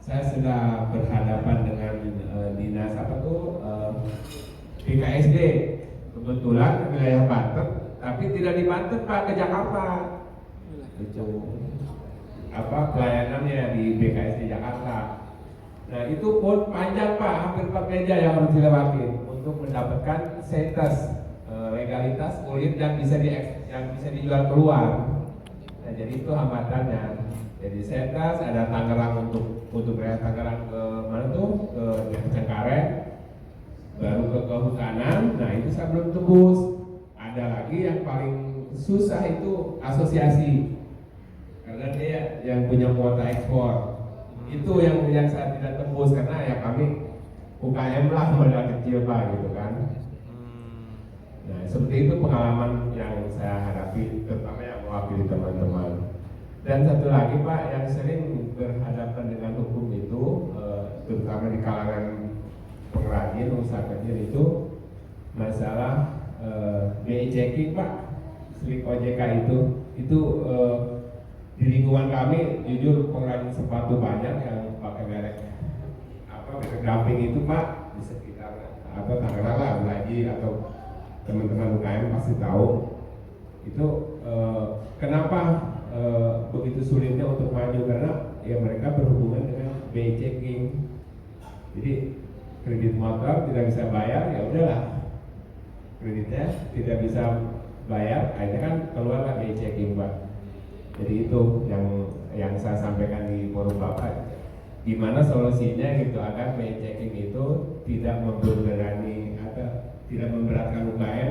Speaker 6: Saya sudah berhadapan dengan dinas BKSD kebetulan wilayah Banten, tapi tidak di Banten, Pak, ke Jakarta. Itu pelayanannya di BKSD Jakarta. Nah itu pun panjang, Pak, hampir 4 meja yang harus dilewati untuk mendapatkan status legalitas kulit yang bisa dijual keluar. Nah jadi itu hambatannya. Jadi status ada Tangerang untuk wilayah Tangerang ke mana tuh, ke Cengkareng, baru ke kehutanan. Nah itu saya belum tembus. Ada lagi yang paling susah itu asosiasi, karena dia yang punya kuota ekspor. Itu yang saya tidak tembus karena ya kami UKM lah, modal kecil, Pak, gitu kan. Nah seperti itu pengalaman yang saya hadapi, terutama yang mewakili teman-teman. Dan satu lagi, Pak, yang sering berhadapan dengan hukum itu, terutama di kalangan pengrajin usaha kecil itu masalah BI checking, Pak, slik OJK itu di lingkungan kami jujur pengrajin sepatu banyak yang pakai merek dumping itu, Pak, di sekitar Tangerang lah, Belaji atau teman-teman UKM pasti tahu itu. Kenapa begitu sulitnya untuk maju? Karena ya mereka berhubungan dengan BI checking. Jadi kredit motor tidak bisa bayar, ya udahlah kreditnya tidak bisa bayar, akhirnya kan keluarlah BI checking, Pak. Jadi itu yang saya sampaikan di forum Bapak. gimana solusinya gitu agar BI checking itu tidak membebani atau tidak memberatkan UKM.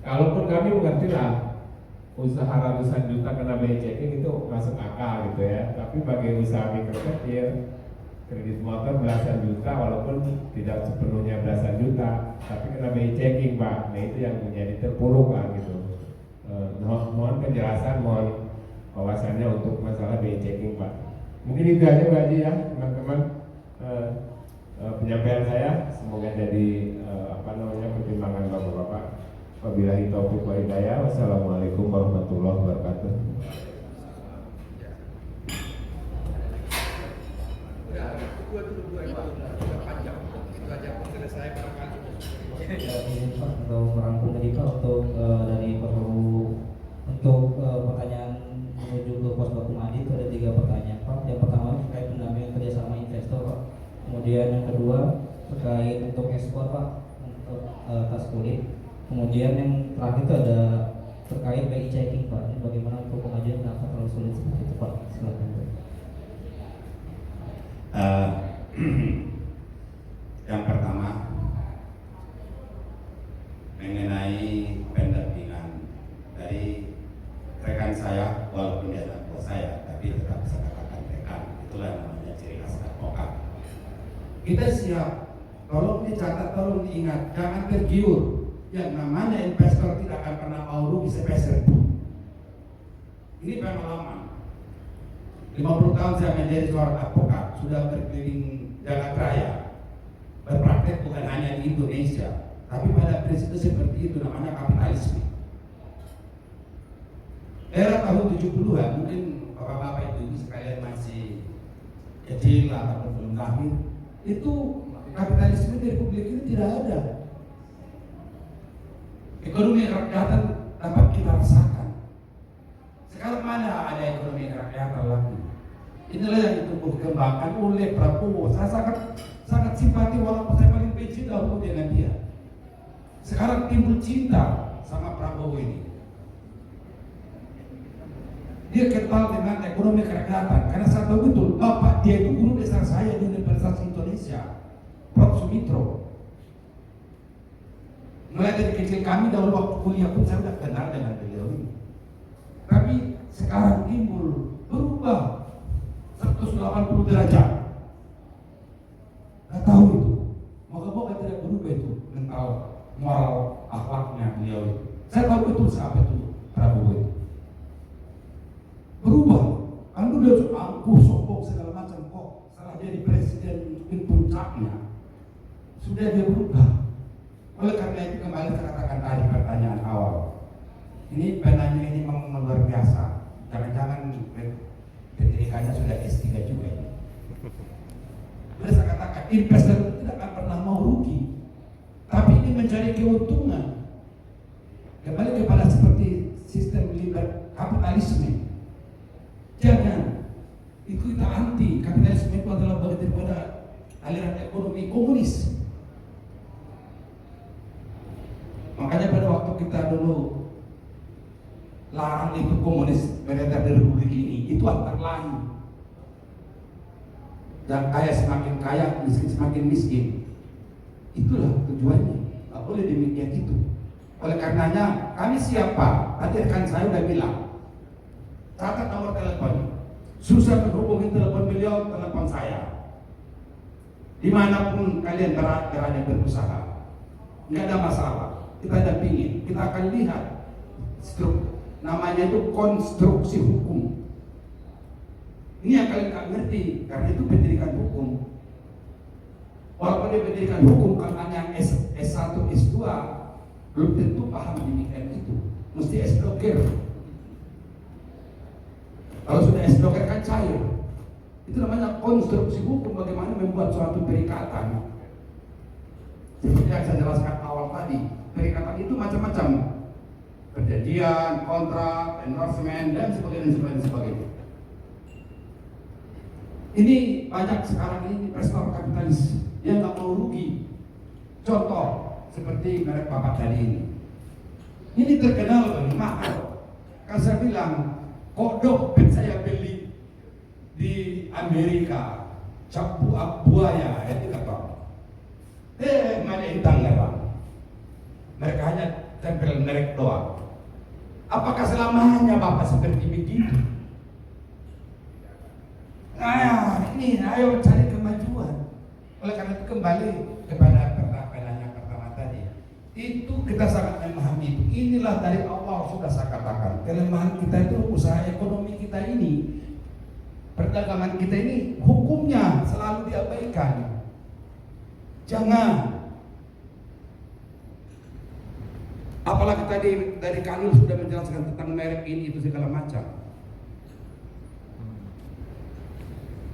Speaker 6: Kalaupun kami mengerti lah usaha ratusan juta kena BI checking itu masuk akal gitu ya, tapi bagi usaha mikro kecil kredit motor belasan juta walaupun tidak sepenuhnya belasan juta tapi kena BI checking Pak, nah itu yang menjadi terpuruk lah gitu. Mohon penjelasan, mohon wawasannya untuk masalah BI checking Pak. Mungkin itu aja Pak Haji ya teman-teman, penyampaian saya, semoga jadi pertimbangan Bapak-Bapak. Wabillahi taufiq wa hidayah. Wassalamualaikum warahmatullahi wabarakatuh.
Speaker 1: Ya, ini Pak, untuk merangkum tadi Pak, untuk dari perlu untuk pertanyaan menuju ke pos baku Madi itu ada 3 pertanyaan Pak. Yang pertama terkait pendampingan kerjasama investor Pak. Kemudian yang kedua terkait untuk ekspor Pak, untuk tas kulit. Kemudian yang terakhir itu ada terkait BI checking Pak. Ini bagaimana untuk pengajuan kenapa terlalu sulit seperti itu Pak? Silakan Pak.
Speaker 2: Yang pertama mengenai pendampingan dari rekan saya, walaupun dia anak buah saya, tapi tetap saya katakan rekan. Itulah namanya ciri khas advokat. Kita siap, tolong dicatat, tolong diingat, jangan tergiur. Yang namanya investor tidak akan pernah mau rugi sepeser pun. Ini pengalaman. 50 tahun saya menjadi seorang advokat, sudah berkeliling jagat raya, berpraktek bukan hanya di Indonesia, tapi pada prinsip seperti itu, namanya kapitalisme. Era tahun 70-an, mungkin bapak-bapak itu sekalian masih kecil atau belum lahir, itu kapitalisme di Republik ini tidak ada. Ekonomi kerakyatan dapat kita rasakan. Sekarang mana ada ekonomi kerakyatan lagi? Inilah yang ditumbuh kembangkan oleh Prabowo. Saya sangat simpati walaupun saya paling benci dahulu dengan dia. Sekarang timbul cinta sama Prabowo ini. Dia kental dengan ekonomi kerakyatan karena saya tahu betul bapak dia itu guru besar saya di Universitas Indonesia, Prof. Sumitro. Mulai dari kecil kami dahulu waktu kuliah pun saya sudah kenal dengan beliau ini. Tapi sekarang timbul berubah 180 derajat. Gak tahu itu. Moga-moga tidak berubah itu mental moral akhlaknya beliau itu. Saya tahu betul siapa itu Prabowo itu. Berubah. Kan udah angkuh, sombong segala macam kok. Setelah jadi presiden mungkin puncaknya sudah dia berubah. Oleh karena itu kembali saya katakan tadi pertanyaan awal. Ini penanya ini memang luar biasa. Jangan-jangan pendidikannya sudah S3 juga ini. Boleh saya katakan investor tidak akan pernah mau rugi, tapi ini mencari keuntungan. Kembali kepada seperti sistem liberal kapitalisme. Jangan itu kita anti. Kapitalisme itu adalah bagian daripada aliran ekonomi komunis. Makanya pada waktu kita dulu larang itu komunis beredar di Republik ini, itu antara lain. Dan kaya semakin kaya, miskin semakin miskin. Itulah tujuannya. Tak boleh demikian itu. Oleh karenanya kami siapa? Tadi rekan saya sudah bilang. Catat nomor telepon. Susah menghubungi telepon beliau, telepon saya. Dimanapun kalian berada berusaha, nggak ada masalah. Kita dampingin. Kita akan lihat namanya itu konstruksi hukum. Ini yang kalian tak ngerti karena itu pendidikan hukum. Walaupun dia pendidikan hukum, karena yang S1, S2 belum tentu paham demikian itu. Mesti S-Doker. Kalau sudah S-Doker kan cair. Itu namanya konstruksi hukum, bagaimana membuat suatu perikatan. Seperti yang saya jelaskan awal tadi, perikatan itu macam-macam. Perjanjian, kontrak, endorsement, dan sebagainya. Ini banyak sekarang ini investor kapitalis yang nggak mau rugi. Contoh seperti merek bapak tadi ini. Ini terkenal mahal. Kan saya bilang, kok dompet saya beli di Amerika
Speaker 3: capu buaya, itu kata. Mana intang bang? Mereka hanya tempel merek doang. Apakah selamanya Bapak seperti begitu? Nah, ini ayo cari kemajuan. Oleh karena itu kembali kepada pertanyaan pertama tadi. Itu kita sangat memahami itu. Inilah dari Allah sudah saya katakan. Kelemahan kita itu usaha ekonomi kita ini, perdagangan kita ini, hukumnya selalu diabaikan. Jangan. Apalagi tadi dari Kanul sudah menjelaskan tentang merek ini itu segala macam.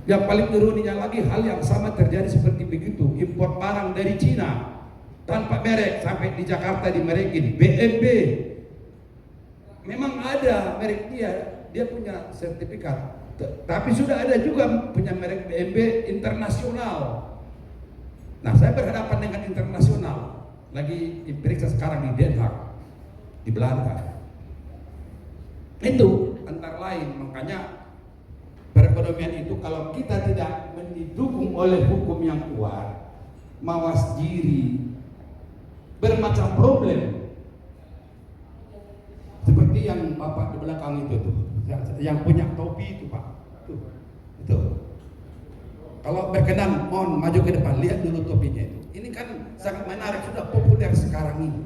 Speaker 3: Yang paling ironinya lagi, hal yang sama terjadi seperti begitu. Impor barang dari Cina tanpa merek sampai di Jakarta di merek ini. BNB memang ada merek dia punya sertifikat. Tapi sudah ada juga punya merek BNB internasional. Nah, saya berhadapan dengan internasional, lagi diperiksa sekarang di Den Haag, di Belanda. Itu antara lain, makanya perekonomian itu kalau kita tidak didukung oleh hukum yang kuat, mawas diri, bermacam problem. Seperti yang Bapak di belakang itu tuh, yang punya topi itu Pak, itu. Kalau berkenan, mohon maju ke depan, lihat dulu topinya itu. Ini kan sangat menarik, sudah populer sekarang ini.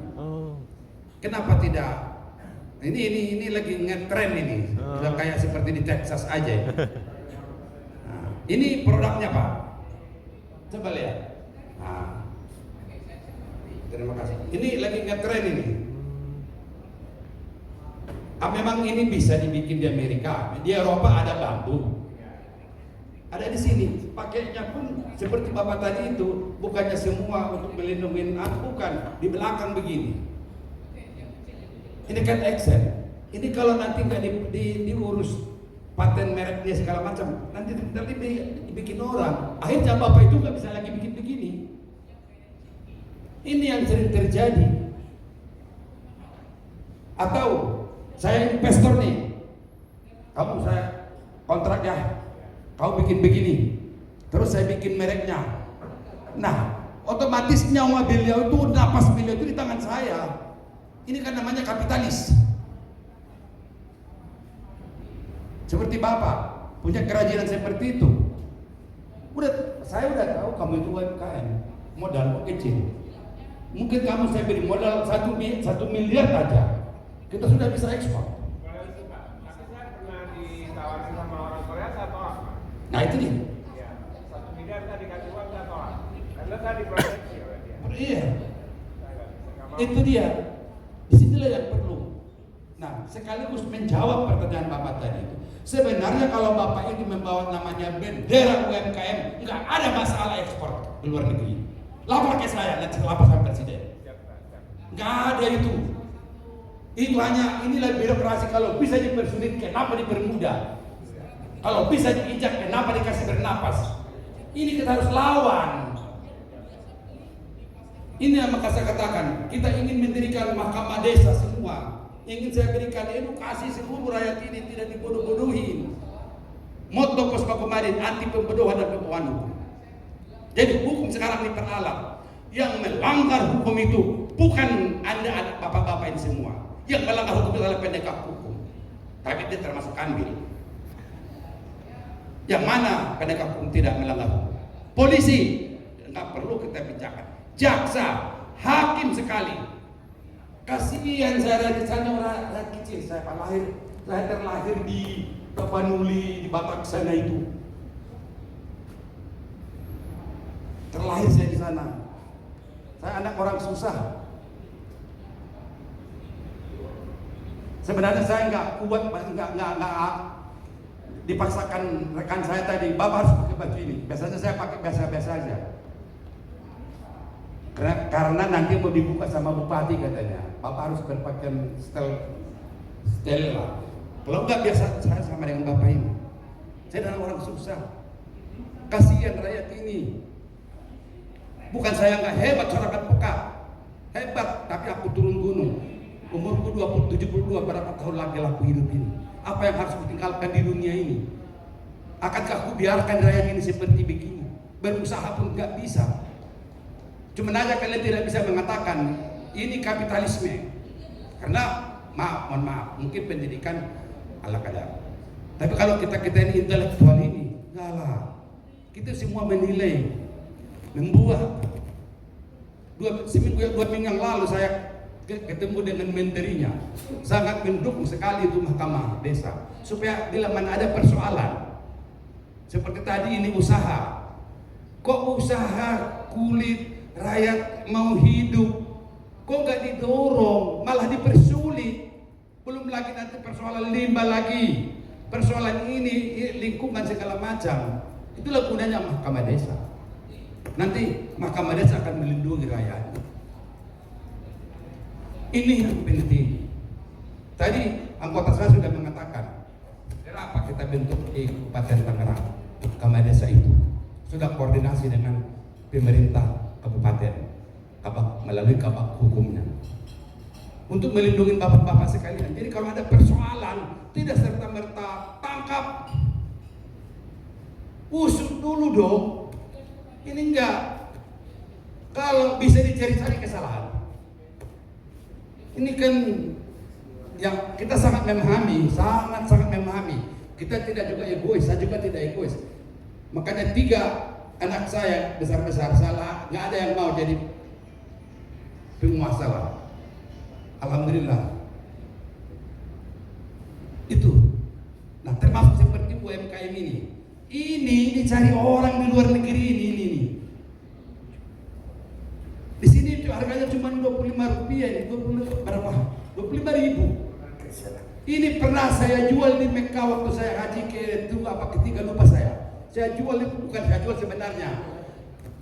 Speaker 3: Kenapa tidak? Ini lagi ngetren ini, sudah kayak seperti di Texas aja. Nah, ini produknya Pak, coba lihat. Nah, terima kasih. Ini lagi ngetren ini. Memang ini bisa dibikin di Amerika, di Eropa ada bambu. Ada di sini, pakainya pun seperti Bapak tadi itu, bukannya semua untuk melindungi bukan, di belakang begini. Ini kan Excel. Ini kalau nanti nggak diurus paten merek dia segala macam, nanti dibikin orang. Akhirnya Bapak itu nggak bisa lagi bikin begini. Ini yang sering terjadi. Atau saya investor nih, kamu saya kontrak ya. Kau bikin begini, terus saya bikin mereknya. Nah, otomatis nyawa beliau itu, napas beliau itu di tangan saya. Ini kan namanya kapitalis. Seperti Bapak punya kerajinan seperti itu. Saya udah tahu kamu itu UMKM, modal kecil. Mungkin kamu saya beri modal 1 miliar aja, kita sudah bisa ekspor. Nah itu dia.
Speaker 6: Ya, 1 miliar tadi dikasih uang saya tolak. Karena tadi proteksi oleh dia.
Speaker 3: Iya. Itu dia. Disinilah yang perlu. Nah, sekaligus menjawab pertanyaan Bapak tadi itu. Sebenarnya kalau Bapak itu membawa namanya bendera UMKM, nggak ada masalah ekspor ke luar negeri. Lapor ke saya, nanti lapor sama Presiden. Nggak ada itu. Itu hanya inilah birokrasi, kalau bisa dipersulit, kenapa dipermudah? Kalau bisa diinjak, kenapa dikasih bernapas? Ini kita harus lawan. Ini yang maka saya katakan, kita ingin mendirikan mahkamah desa semua. Ingin saya berikan edukasi seluruh rakyat ini, tidak dibodoh-bodohi. Motto Pospa Komadin, anti pembodohan dan pembohongan hukum. Jadi hukum sekarang diperalat. Yang melanggar hukum itu bukan Anda anak bapak-bapak ini semua. Yang melanggar hukum itu adalah penegak hukum. Tapi dia termasuk ambil. Yang mana penegak hukum tidak melanggar hukum? Polisi, nggak perlu kita bicarakan. Jaksa, hakim sekali. Kasihan saya di sana orang kecil, saya terlahir di Tapanuli, di Batak sana itu. Terlahir saya di sana. Saya anak orang susah. Sebenarnya saya nggak kuat, nggak dipaksakan rekan saya tadi, Bapak harus pakai baju ini. Biasanya saya pakai biasa-biasa aja. Karena nanti mau dibuka sama bupati katanya, Bapak harus berpakaian style lah. Kalau nggak biasa saya sama dengan Bapak ini. Saya adalah orang susah. Kasihan rakyat ini. Bukan saya nggak hebat, masyarakat pekat. Hebat, tapi aku turun gunung. Umurku 72, berapa tahun lagi aku hidup ini. Apa yang harus kutinggalkan di dunia ini? Akankah aku biarkan rakyat ini seperti begini? berusaha pun nggak bisa. Cuma aja kalian tidak bisa mengatakan ini kapitalisme, karena mohon maaf, mungkin pendidikan ala kadar. Tapi kalau kita ini intelektual ini, enggak lah. Kita semua menilai, membuat. Dua minggu yang lalu saya ketemu dengan menterinya, sangat mendukung sekali itu mahkamah desa, supaya bila mana ada persoalan seperti tadi ini usaha, kok usaha kulit rakyat mau hidup, kok nggak didorong, malah dipersulit. Belum lagi nanti persoalan limbah lagi, persoalan ini lingkungan segala macam. Itulah gunanya mahkamah desa. Nanti mahkamah desa akan melindungi rakyat. Ini yang penting. Tadi anggota saya sudah mengatakan, kenapa kita bentuk di Kabupaten Tangerang mahkamah desa itu sudah koordinasi dengan pemerintah kabupaten, melalui kabak hukumnya, untuk melindungi bapak-bapak sekalian. Jadi kalau ada persoalan, tidak serta-merta tangkap, usut dulu dong. Ini enggak, kalau bisa dicari-cari kesalahan. Ini kan yang kita sangat memahami, sangat memahami. Kita tidak juga egois, saya juga tidak egois. Makanya 3 anak saya besar-besar salah, nggak ada yang mau jadi penguasa lah. Alhamdulillah. Itu. Nah, termasuk seperti UMKM ini. Ini dicari orang di luar negeri ini. Di sini itu harganya cuma Rp25 ini, 20 berapa? 25.000. Ini pernah saya jual di Mekah waktu saya haji ketiga lupa saya. Saya jual itu bukan saya jual sebenarnya.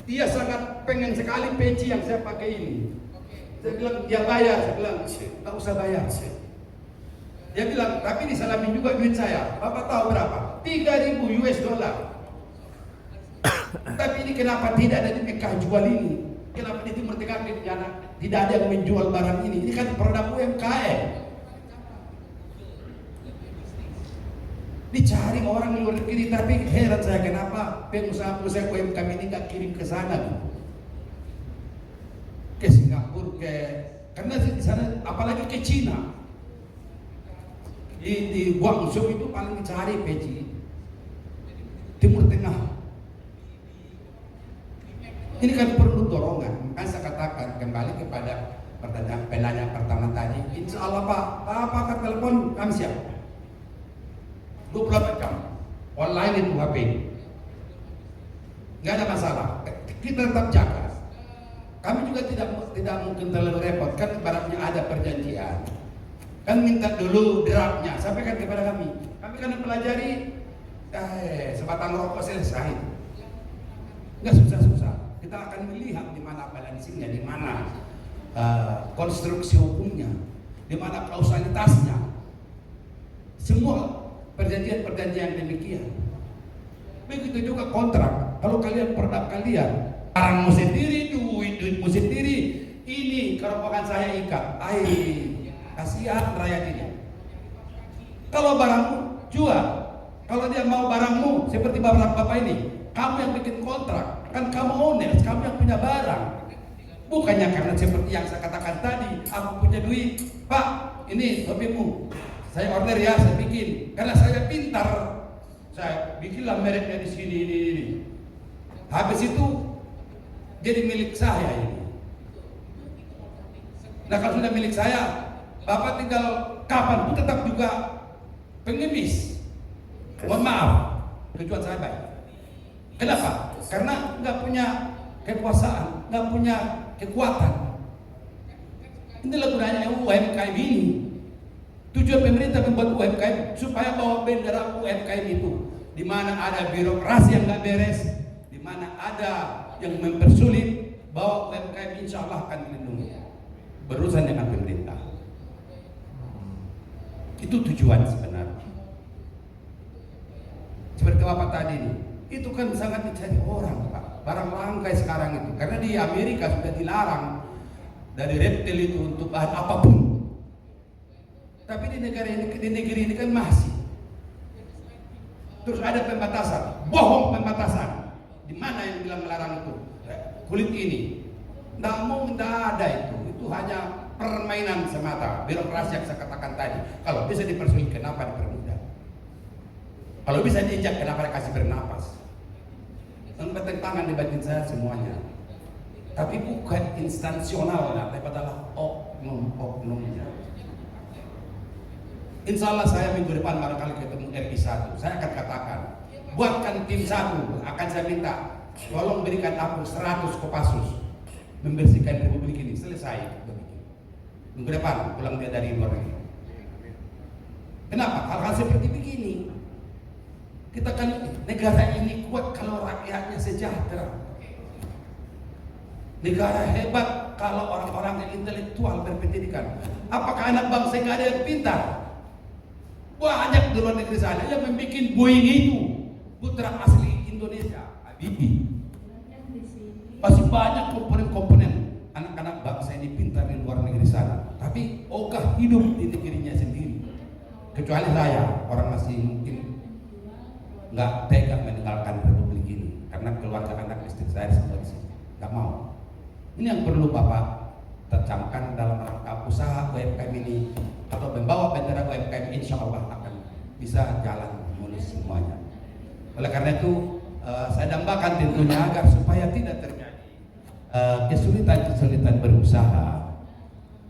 Speaker 3: Dia sangat pengen sekali peci yang saya pakai ini. Saya bilang dia bayar, saya bilang nggak usah bayar. Dia bilang tapi disalamin juga duit saya. Bapak tahu berapa? $3.000. Tapi ini kenapa tidak ada di Mekah jual ini? Kenapa di Timur Tengah tidak ada yang menjual barang ini? Ini kan produk UMKM. Dicari orang di luar negeri, tapi heran saya kenapa pengusaha-pengusaha UMKM ini nggak kirim ke sana, ke Singapura, karena di sana, apalagi ke Cina. Di Guangzhou itu paling dicari peci. Timur Tengah. Ini kan perlu dorongan. Makanya saya katakan kembali kepada pertanyaan penanya pertama tadi. Insya Allah Pak akan telepon kami siap. 24 jam. Online itu HP. Nggak ada masalah. Kita tetap jaga. Kami juga tidak mungkin terlalu repot. Kan ibaratnya ada perjanjian. Kan minta dulu draftnya. Sampaikan kepada kami. Kami kan pelajari. Sebatang rokok selesai. Nggak susah-susah. Kita akan melihat di mana balancingnya, di mana konstruksi hukumnya, di mana kausalitasnya. Semua perjanjian-perjanjian demikian. Begitu juga kontrak. Kalau kalian produk kalian, barangmu sendiri, duitmu sendiri, ini keropokan saya ikat. Kasihan rakyat ini. Kalau barangmu jual, kalau dia mau barangmu seperti bapak-bapak ini, kamu yang bikin kontrak. Kan kamu owner, kamu yang punya barang. Bukannya karena seperti yang saya katakan tadi, aku punya duit, Pak, ini hobimu, saya order ya, saya bikin. Karena saya pintar, saya bikinlah mereknya di sini, ini. Habis itu jadi milik saya ini. Nah kalau sudah milik saya, Bapak tinggal kapan pun tetap juga pengemis. Mohon maaf, tujuan saya baik. Kenapa? Karena nggak punya kekuasaan, nggak punya kekuatan. Inilah gunanya UMKM ini. Tujuan pemerintah membuat UMKM supaya bawa bendera UMKM itu, di mana ada birokrasi yang nggak beres, di mana ada yang mempersulit, bahwa UMKM insya Allah akan dilindungi. Berurusan dengan pemerintah. Itu tujuan sebenarnya. Seperti Bapak tadi nih. Itu kan sangat dicari orang, Pak. Barang langka sekarang itu. Karena di Amerika sudah dilarang dari reptil itu untuk bahan apapun. Tapi di negeri ini kan masih. Terus ada pembatasan, bohong pembatasan. Di mana yang bilang melarang itu? Kulit ini. Tidak ada itu. Itu hanya permainan semata. Birokrasi yang saya katakan tadi. Kalau bisa dipersulit, kenapa dipermudah? Kalau bisa diinjak, kenapa dikasih bernapas? Bertentangan di batin saya semuanya. Tapi bukan instansionalnya, tapi adalah oknum-oknumnya. Insya Allah saya minggu depan barangkali ketemu RI 1. Saya akan katakan, buatkan tim 1. Akan saya minta, tolong berikan aku 100 Kopassus membersihkan Republik ini. Selesai. Minggu depan pulang dia dari luar negeri. Kenapa? Hal-hal seperti begini. Kita kan negara ini kuat kalau rakyatnya sejahtera. Negara hebat kalau orang-orang yang intelektual berpendidikan. Apakah anak bangsa nggak ada yang pintar? Banyak di luar negeri sana yang membuat Boeing itu putra asli Indonesia, Habibie. Masih banyak komponen-komponen anak-anak bangsa ini pintar di luar negeri sana. Tapi ogah hidup di negerinya sendiri. Kecuali saya, orang masih mungkin nggak tega meninggalkan Republik ini karena keluarga anak istri saya semua di sini. Nggak mau. Ini yang perlu Bapak tercamkan dalam rangka usaha UMKM ini atau membawa bendera UMKM, insya Allah akan bisa jalan mulus semuanya. Oleh karena itu saya dambakan tentunya agar supaya tidak terjadi kesulitan-kesulitan berusaha.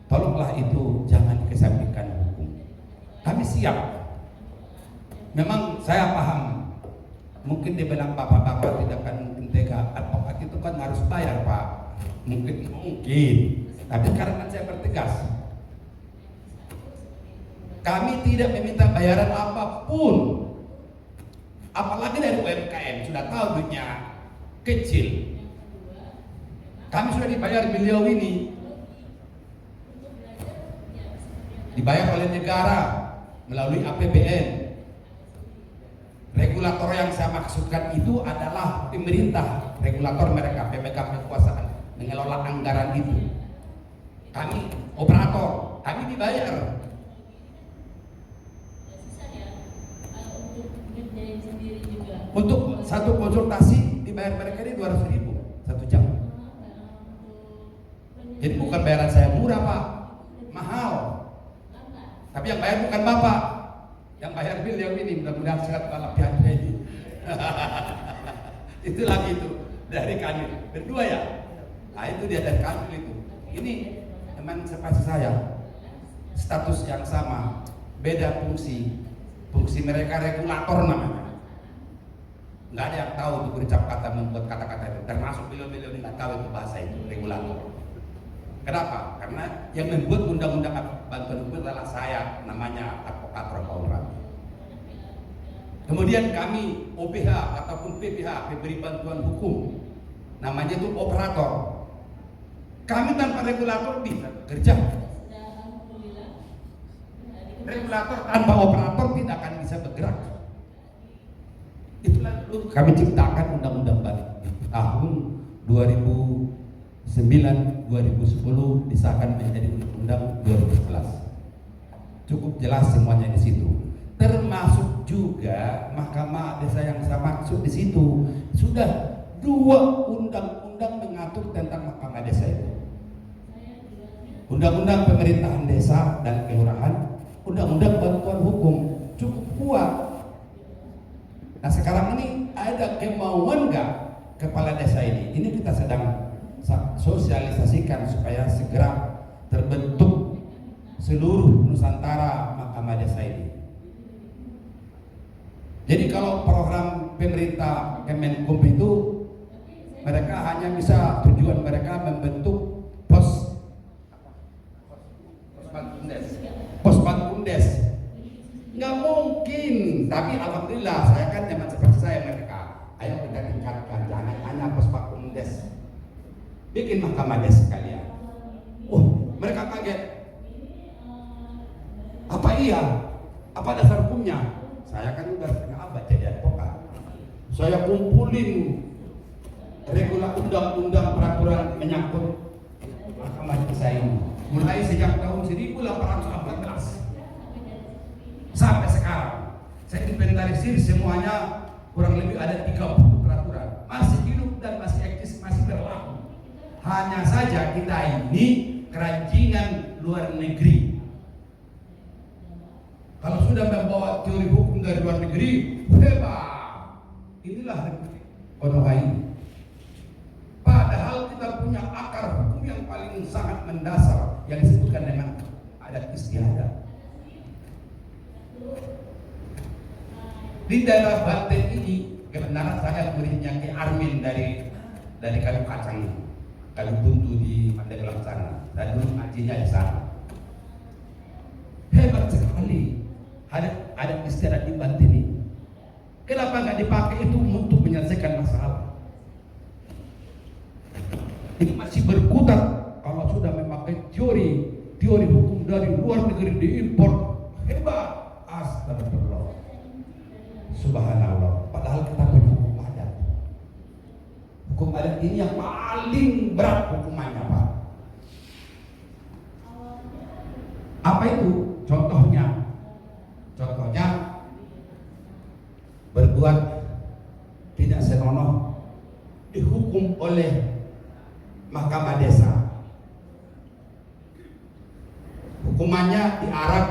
Speaker 3: Tolonglah itu jangan dikesampingkan hukum. Kami siap. Memang saya paham. Mungkin dibilang bapak-bapak tidak akan mungkin tega. Advokat itu kan harus bayar, Pak. Mungkin. Tapi sekarang kan saya bertegas. Kami tidak meminta bayaran apapun. Apalagi dari UMKM, sudah tahu duitnya kecil. Kami sudah dibayar beliau ini. Dibayar oleh negara melalui APBN. Regulator yang saya maksudkan itu adalah pemerintah, regulator mereka, pemegang kekuasaan mengelola anggaran itu. Kami operator, kami dibayar. Untuk satu konsultasi dibayar mereka ini 200.000 1 jam. Jadi bukan bayaran saya murah, Pak, mahal. Tapi yang bayar bukan Bapak, yang bayar beliau ini. Mudah-mudahan sehat balap pihaknya ini. Itu lagi itu dari kami berdua ya. Nah itu dia dari kami itu. Ini teman seperti saya, status yang sama, beda fungsi. Fungsi mereka regulator namanya. Nggak ada yang tahu untuk berucap kata, membuat kata-kata itu. Termasuk beliau-beliau ini nggak tahu itu bahasa itu, regulator. Kenapa? Karena yang membuat undang-undang bantuan hukum adalah saya, namanya advokat Rompaun Rapi. Kemudian kami OPH ataupun PPH, pemberi bantuan hukum, namanya itu operator. Kami tanpa regulator bisa bekerja. Regulator tanpa operator tidak akan bisa bergerak. Itulah dulu kami ciptakan undang-undang baru tahun 2009-2010 disahkan menjadi undang-undang 2011. Cukup jelas semuanya di situ. Termasuk juga Mahkamah Desa yang saya maksud di situ sudah 2 undang-undang mengatur tentang Mahkamah Desa itu. Undang-undang pemerintahan desa dan kelurahan, undang-undang bantuan hukum cukup kuat. Nah sekarang ini ada kemauan nggak kepala desa ini? Ini kita sedang sosialisasikan supaya segera terbentuk seluruh Nusantara Mahkamah Desa ini. Jadi kalau program pemerintah Kemenkum itu mereka hanya bisa, tujuan mereka membentuk pos Bankumdes. Nggak mungkin, tapi alhamdulillah saya kan zaman seperti saya mereka. Ayo kita tingkatkan, jangan hanya pos Bankumdes. Bikin Mahkamah Desa sekalian. Mereka kaget. Apa iya? Apa dasar hukumnya? Saya kan udah setengah abad jadi advokat. Saya kumpulin undang-undang peraturan menyangkut Mahkamah Desa ini. Mulai sejak tahun 1814 sampai sekarang. Saya inventarisir semuanya kurang lebih ada 30 peraturan. masih hidup dan masih eksis, masih berlaku. Hanya saja kita ini keranjingan luar negeri. Kalau sudah membawa teori hukum dari luar negeri, hebat. Inilah Republik Konoha ini. Padahal kita punya akar hukum yang paling sangat mendasar yang disebutkan dengan adat istiadat. Di daerah Banten ini, kebenaran saya muridnya Ki Armin dari Kayu Kacang, Kayu Buntu di Pandeglang sana. Dan dulu ngajinya di sana. Hebat sekali adat istiadat di Banten ini. Kenapa nggak dipakai itu untuk menyelesaikan masalah? Ini masih berkutat kalau sudah memakai teori hukum dari luar negeri diimpor. Hebat, astagfirullah, subhanallah. Padahal kita punya hukum adat. Hukum adat ini yang paling berat hukumannya, Pak. Apa itu? Contohnya berbuat tidak senonoh dihukum oleh mahkamah desa. Hukumannya diarak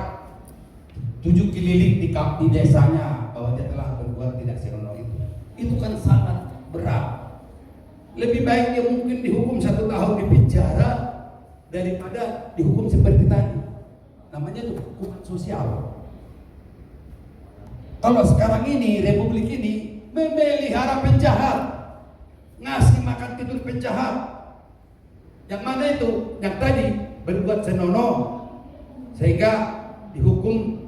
Speaker 3: 7 keliling di desanya bahwa dia telah berbuat tidak senonoh itu. Itu kan sangat berat. Lebih baik dia mungkin dihukum 1 tahun di penjara daripada dihukum seperti tadi. Namanya itu hukuman sosial. Kalau sekarang ini republik ini memelihara penjahat, ngasih makan tidur penjahat. Yang mana itu? Yang tadi berbuat senonoh sehingga dihukum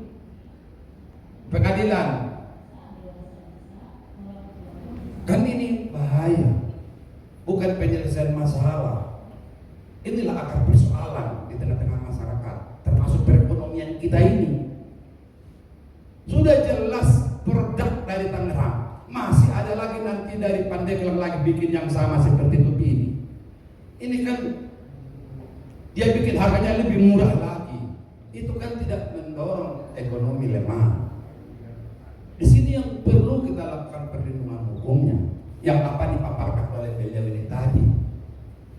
Speaker 3: pengadilan. Kan ini bahaya, bukan penyelesaian masalah. Inilah akar persoalan di tengah-tengah masyarakat, termasuk perekonomian kita ini. Sudah jelas produk dari Tangerang, masih ada lagi nanti dari Pandeglang lagi bikin yang sama seperti Tupi ini. Ini kan dia bikin harganya lebih murah lagi. Itu kan tidak mendorong ekonomi lemah. Di sini yang perlu kita lakukan perlindungan hukumnya, yang apa dipaparkan oleh beliau ini tadi.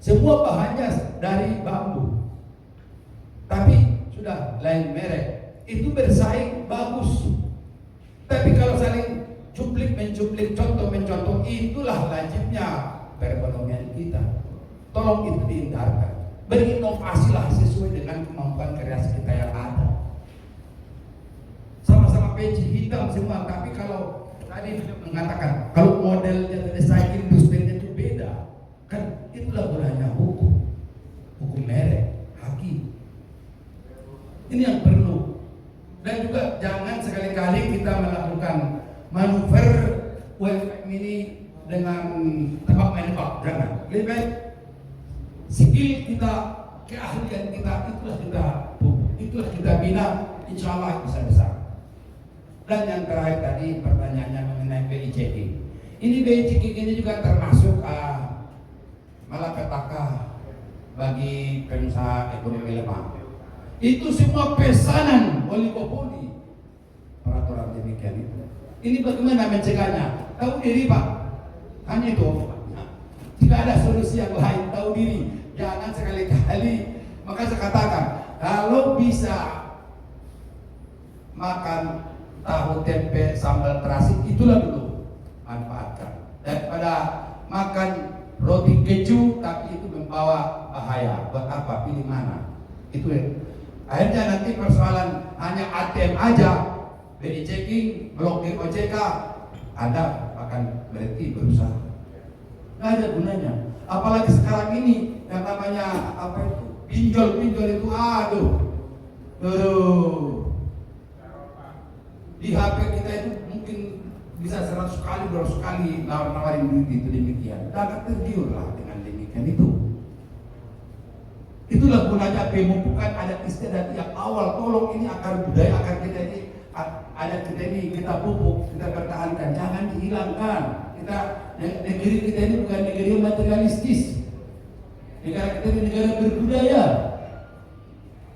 Speaker 3: Semua bahannya dari bambu, tapi sudah lain merek. Itu bersaing bagus. Tapi kalau saling cuplik mencuplik, contoh mencontoh, itulah lazimnya perekonomian kita. Tolong itu dihindarkan. Berinovasilah sesuai dengan kemampuan kreasi kita yang ada. Sama-sama peci hitam semua, tapi kalau tadi mengatakan kalau modelnya desain industrinya itu beda, kan itulah gunanya hukum merek, hakim. Ini yang perlu. Dan juga jangan sekali-kali kita melakukan manuver UMKM ini dengan tebak menebak, jangan. Lebih baik skill kita, keahlian kita, itulah kita bina, insya Allah bisa besar. Dan yang terakhir tadi pertanyaannya mengenai BI checking. Ini BI checking ini juga termasuk malapetaka bagi pengusaha ekonomi lemah. Itu semua pesanan oligopoli peraturan demikian itu. Ini bagaimana mencegahnya? Tahu diri, Pak. Hanya itu. Tidak ada solusi yang lain. Tahu diri. Jangan sekali-kali. Maka saya katakan, kalau bisa makan tahu tempe sambal terasi, itulah dulu manfaatkan. Daripada makan roti keju tapi itu membawa bahaya. Buat apa? Pilih mana? Itu ya. Akhirnya nanti persoalan hanya ATM aja, BI checking, blokir OJK, Anda akan berhenti berusaha. Nggak ada gunanya. Apalagi sekarang ini yang namanya apa itu pinjol itu, aduh, di HP kita itu mungkin bisa 100 kali, 200 kali nawarin duit itu demikian. Dan tergiur lah dengan demikian itu. Itulah gunanya pemupukan adat istiadat yang awal. Tolong ini akar budaya, akar kita ini, adat kita ini kita pupuk, kita pertahankan, jangan dihilangkan. Negeri kita ini bukan negeri yang materialistis. Negara kita ini negara berbudaya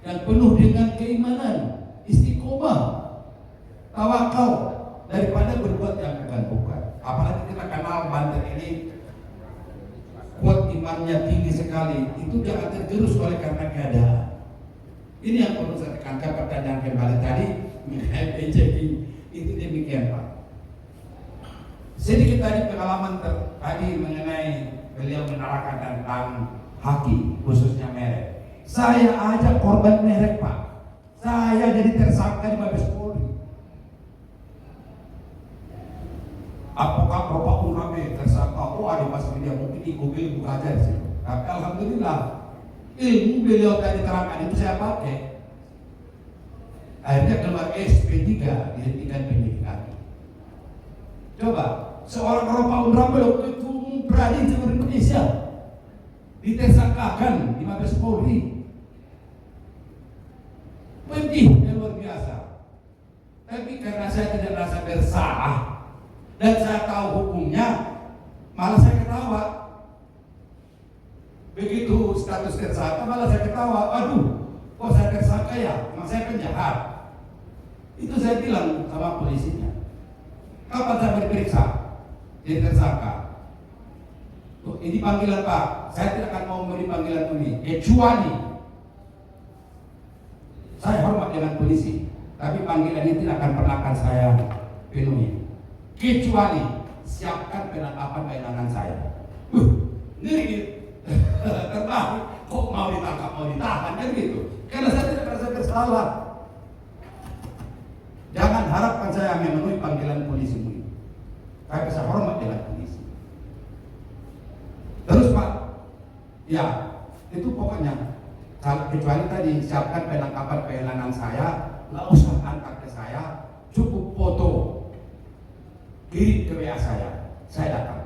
Speaker 3: yang penuh dengan keimanan, istiqomah, tawakal, daripada berbuat yang bukan. Apalagi kita kenal Banten ini kuat imannya tinggi sekali, itu jangan tergerus oleh karena keadaan. Ini yang perlu saya tekankan. Pertanyaan kembali tadi mengenai BJI itu demikian Pak. Sedikit tadi pengalaman tadi mengenai beliau menerangkan tentang haki khususnya merek. Saya ajak korban merek Pak. Saya jadi tersangka di Mabes Polri. Apakah Bapak Unrabe tersangka? Oh ada mas media mungkin di Google buka aja di situ. Tapi alhamdulillah ilmu beliau tadi terangkan itu saya pakai. Akhirnya keluar SP3 dihentikan penyidikan. Coba seorang Bapak Unrabe waktu itu berani di Indonesia ditersangkakan di Mabes Polri. Pedihnya luar biasa. Tapi karena saya tidak merasa bersalah dan saya tahu hukumnya, malah saya ketawa. Begitu status tersangka malah saya ketawa. Aduh, kok saya tersangka ya? Emang saya penjahat. Itu saya bilang sama polisinya. Kapan saya diperiksa? Jadi tersangka. Tuh, ini panggilan Pak. Saya tidak akan mau memberi panggilan ini. Kecuali saya hormat dengan polisi, tapi panggilan ini tidak akan pernah akan saya penuhi. Kecuali siapkan penangkapan bayangan saya. Ini terbalik. Kok mau ditangkap, mau ditahan kan gitu? Karena saya tidak merasa bersalah. Jangan harapkan saya memenuhi panggilan polisi ini. Saya bisa hormat dengan polisi. Terus Pak, ya itu pokoknya. Kecuali tadi siapkan penangkapan penahanan saya, nggak usah angkat ke saya, cukup foto, kirim ke WA saya datang.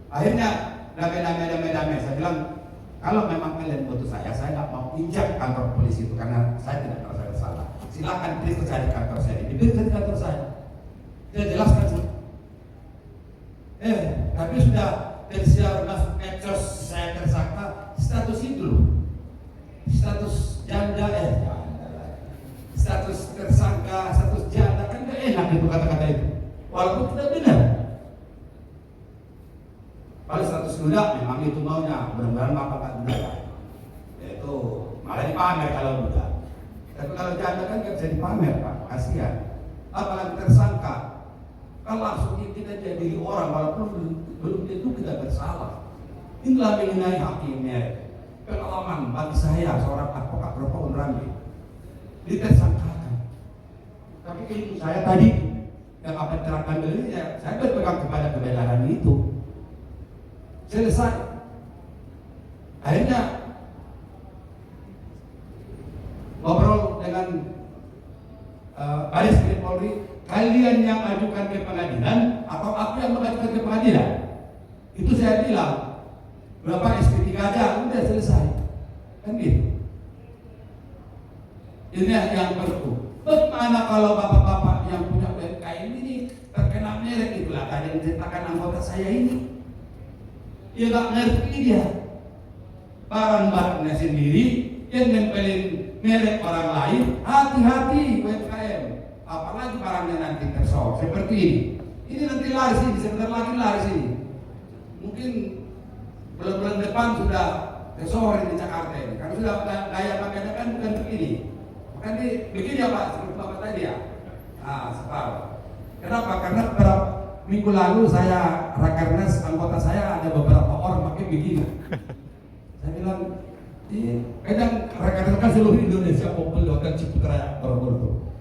Speaker 3: Akhirnya damai. Saya bilang kalau memang kalian butuh saya nggak mau injak kantor polisi itu karena saya tidak merasa bersalah. Silakan periksa saya di kantor saya, diperiksa di kantor saya. Saya jelaskan sih. Tapi sudah tersiar masuk medsos saya tersangka, status itu loh, status janda status tersangka, status janda kan gak enak itu kata-kata itu, walaupun tidak benar. Kalau status duda memang itu maunya, mudah-mudahan Bapak tak duda, yaitu malah dipamer kalau duda. Tapi kalau janda kan gak bisa dipamer Pak, kasihan. Apalagi tersangka, kalau langsung kita jadi orang walaupun belum tentu kita bersalah. Inilah mengenai hakim merek. Pengalaman bagi saya seorang advokat Bapak Unrabe ditersangkakan. Tapi ilmu saya tadi yang apa terangkan dulu ya, saya berpegang kepada kebenaran itu. Selesai. Akhirnya ngobrol dengan Baris Krim Polri, kalian yang ajukan ke pengadilan atau aku yang mengajukan ke pengadilan? Itu saya bilang berapa SP3 aja udah selesai kan gitu. Ini yang perlu. Bagaimana kalau bapak-bapak yang punya UMKM ini terkena merek itulah tadi yang diceritakan anggota saya ini. Dia nggak ngerti dia barang-barangnya sendiri yang nempelin merek orang lain. Hati-hati UMKM, apalagi barangnya nanti tersor seperti ini. Ini nanti laris ini, sebentar lagi laris ini. Mungkin bulan-bulan depan sudah tersor di Jakarta ini. Karena sudah gaya pakainya kan bukan begini. Kan begini ya Pak, seperti Bapak tadi ya. Separuh. Kenapa? Karena beberapa minggu lalu saya rakernas, anggota saya ada beberapa orang pakai begini. Saya bilang, kadang rakernas kan seluruh Indonesia kumpul di Hotel Ciputra Borobudur.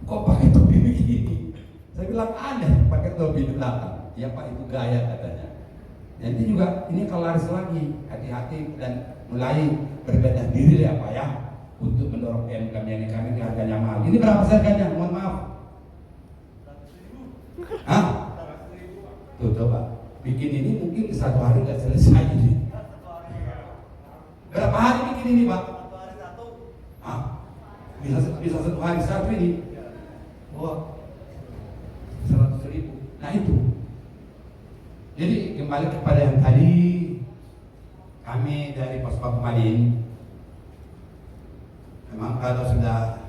Speaker 3: Kok pakai topi begini? Saya bilang aneh pakai topi di belakang. Ya Pak, itu gaya katanya. Nanti juga ini kalau laris lagi, hati-hati dan mulai berbenah diri ya Pak ya, untuk mendorong UMKM yang kami harganya mahal. Ini berapa harganya? Mohon maaf. Tuh coba, bikin ini mungkin satu hari nggak selesai ini. Berapa hari bikin ini Pak? Bisa satu hari satu ini. Wah, 100.000. Nah itu. Jadi kembali kepada yang tadi, kami dari Pos Pakumalin memang kalau sudah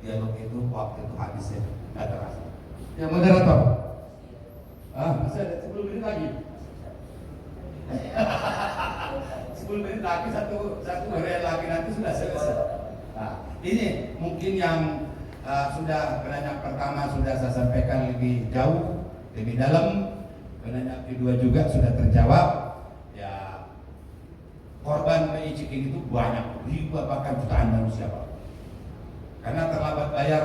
Speaker 3: dialog itu waktu itu habis ya, nggak terasa. Ya moderator, masih ada 10 menit lagi. 10 menit lagi satu hari lagi nanti sudah selesai. Nah, ini mungkin yang sudah penanya pertama sudah saya sampaikan lebih jauh, lebih dalam. Penanya kedua juga sudah terjawab. Ya, korban PI Ciking itu banyak, ribuan bahkan jutaan manusia, Pak. Karena terlambat bayar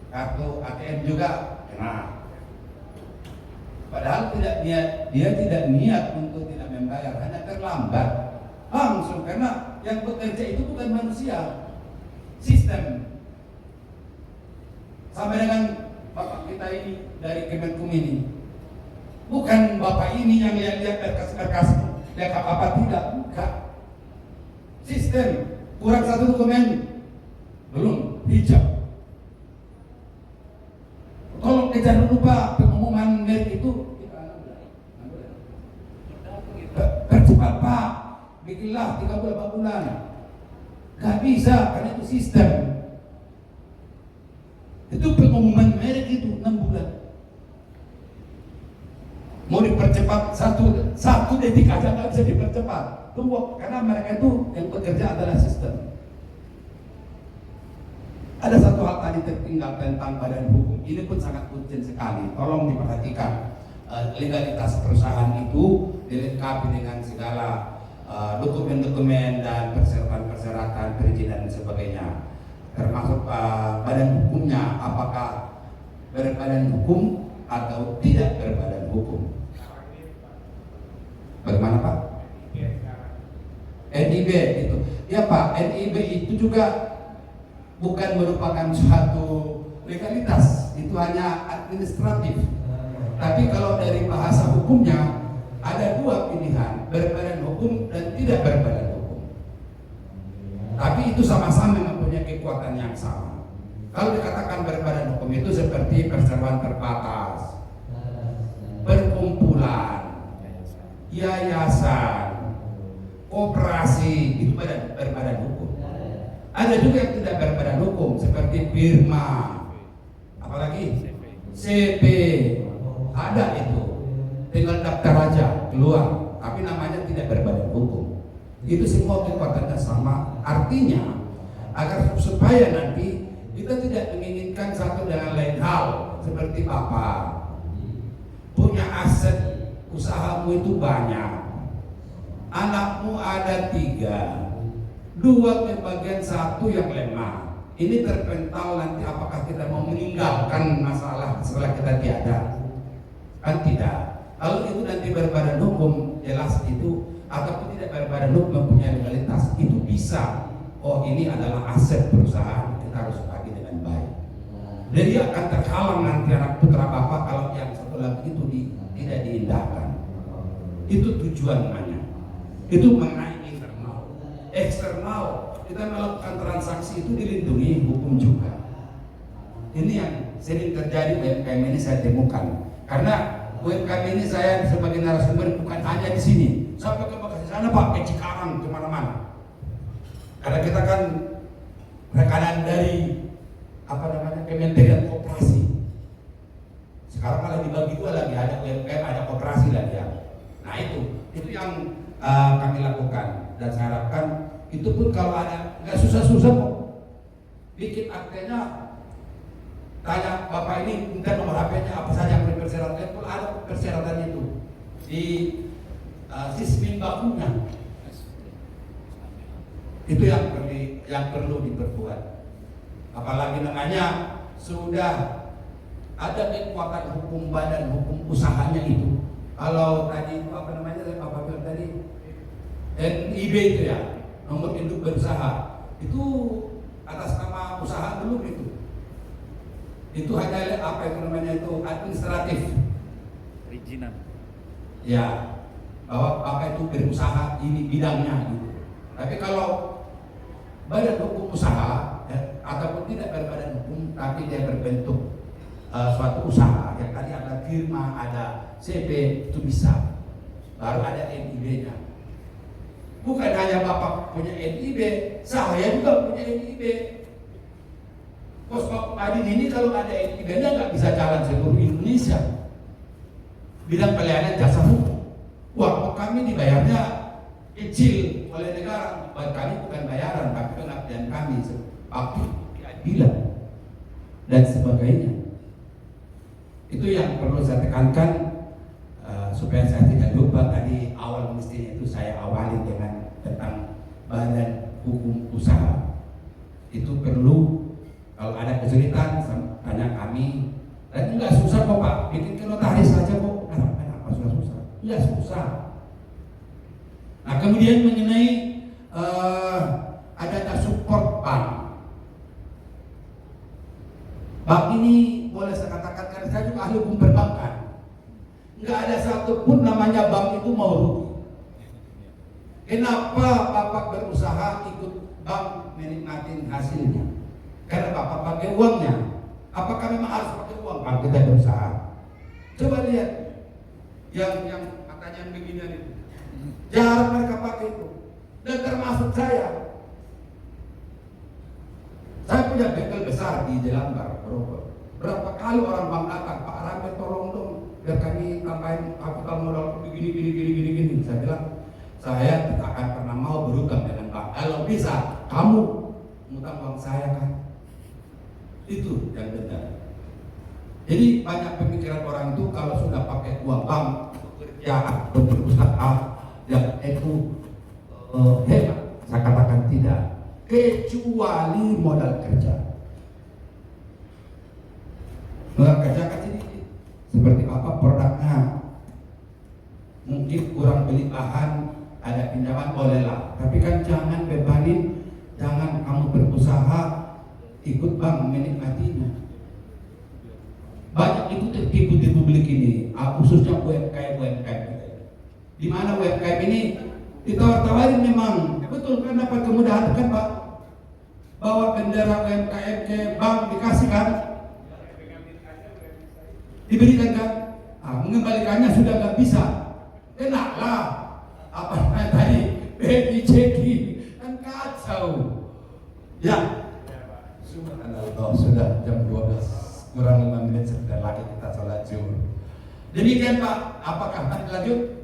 Speaker 3: kartu ATM juga kena. Padahal dia tidak niat untuk tidak membayar, hanya terlambat langsung karena yang bekerja itu bukan manusia, sistem. Sampai dengan bapak kita ini dari Kemenkum ini, bukan bapak ini yang lihat berkas-berkas lihat apa tidak, bukan. Sistem kurang satu dokumen belum hijab. Tolong kejar dulu Pak pengumuman merek itu. Percepat Pak, bikinlah 3 bulan. Gak bisa karena itu sistem. Itu pengumuman merek itu 6 bulan. Mau dipercepat satu detik aja nggak bisa dipercepat. Tunggu, karena mereka itu yang bekerja adalah sistem. Ada satu hal tadi tertinggal tentang badan hukum. Ini pun sangat penting sekali. Tolong diperhatikan. Legalitas perusahaan itu dilengkapi dengan segala dokumen-dokumen dan persyaratan perizinan dan sebagainya. Termasuk badan hukumnya, apakah berbadan hukum atau tidak berbadan hukum. Bagaimana Pak? NIB itu. Ya Pak, NIB itu juga bukan merupakan suatu legalitas, itu hanya administratif. Tapi kalau dari bahasa hukumnya ada 2 pilihan, berbadan hukum dan tidak berbadan hukum. Tapi itu sama-sama mempunyai kekuatan yang sama. Kalau dikatakan berbadan hukum itu seperti perseroan terbatas, perkumpulan, yayasan, koperasi, itu berbadan hukum. Ada juga yang tidak berbadan hukum seperti firma, apalagi CP, ada itu, tinggal daftar aja keluar, tapi namanya tidak berbadan hukum. Itu semua kekuatannya sama. Artinya agar supaya nanti kita tidak menginginkan satu dengan lain hal, seperti Bapak punya aset usahamu itu banyak, anakmu ada 3, 2 pembagian 1 yang lemah. Ini terpental nanti apakah kita mau meninggalkan masalah setelah kita tiada? Kan tidak. Kalau itu nanti berbadan hukum, jelas itu, ataupun tidak berbadan hukum mempunyai legalitas, itu bisa. Oh ini adalah aset perusahaan, kita harus bagi dengan baik. Jadi akan terhalang nanti anak putra bapak kalau yang satu lagi itu tidak diindahkan. Itu tujuannya. Itu mengenai internal. Eksternal, kita melakukan transaksi itu dilindungi hukum juga. Ini yang sering terjadi UMKM ini saya temukan. Karena UMKM ini saya sebagai narasumber bukan hanya di sini, sampai ke Bekasi sana Pak, ke Cikarang, kemana-mana. Karena kita kan rekanan dari Kementerian Koperasi. Sekarang malah dibagi 2 lagi, ada UMKM, ada koperasi lagi ya. Nah itu yang kami lakukan dan saya harapkan itu pun kalau ada nggak susah-susah kok. Bikin aktenya, tanya Bapak ini minta nomor HP-nya apa saja yang persyaratan, pun ada persyaratan itu di sistem bakunya. Itu yang perlu diperkuat. Apalagi namanya sudah ada kekuatan hukum badan hukum usahanya itu. Kalau tadi apa namanya Bapak bilang tadi NIB itu ya, nomor induk berusaha itu atas nama usaha belum itu. Itu hanya apa itu namanya itu administratif.
Speaker 5: Perizinan.
Speaker 3: Ya, bahwa Bapak itu berusaha ini bidangnya gitu. Tapi kalau badan hukum usaha ataupun tidak berbadan hukum tapi dia berbentuk suatu usaha yang tadi ada firma, ada CP, itu bisa. Baru ada NIB-nya. Bukan hanya Bapak punya NIB, saya juga punya NIB. Pos Adin ini kalau ada NIB-nya nggak bisa jalan seluruh Indonesia. Bidang pelayanan jasa hukum. Uang kami dibayarnya kecil oleh negara, buat kami bukan bayaran, tapi pengabdian kami seperti keadilan dan sebagainya. Itu yang perlu saya tekankan supaya saya tidak lupa. Tadi awal mestinya itu saya awali dengan tentang badan hukum usaha. Itu perlu, kalau ada kesulitan tanya kami, dan enggak susah kok Pak, bikin ke notaris saja kok. Kenapa susah? Enggak susah. Nah kemudian mengenai adanya support bank. Bank ini boleh saya katakan, karena saya juga ahli hukum perbankan, nggak ada satupun namanya bank itu mau rugi. Kenapa Bapak berusaha ikut bank menikmati hasilnya? Karena Bapak pakai uangnya. Apakah memang harus pakai uang bank kita berusaha? Coba lihat yang katanya beginian itu. Jarang mereka pakai itu. Dan termasuk saya. Saya punya bengkel besar di Jelambar, Bogor. Berapa kali orang bank datang, Pak Rambe tolong dong, biar kami tambahin kapital modal begini. Saya bilang, saya tidak akan pernah mau berhutang dengan bank. Kalau bisa, kamu ngutang uang saya kan? Itu yang benar. Jadi banyak pemikiran orang itu kalau sudah pakai uang bank bekerja atau berusaha, yang itu hebat. Saya katakan tidak, kecuali modal kerja. Modal kerja kan sedikit. Seperti apa produknya? Mungkin kurang beli bahan, ada pinjaman bolehlah. Tapi kan jangan bebanin, jangan kamu berusaha ikut bank menikmatinya. Banyak itu tertipu di publik ini, khususnya UMKM kita. Di mana UMKM ini ditawar-tawarin memang betul kan dapat kemudahan kan Pak, bawa bendera UMKM ke bank dikasih kan, diberikan kan, mengembalikannya sudah nggak bisa, kenaklah apa namanya tadi BPJK kan kacau ya. Sudah jam 12 kurang 5 menit, sebentar lagi kita sholat zuhur. Demikian Pak, apakah lanjut?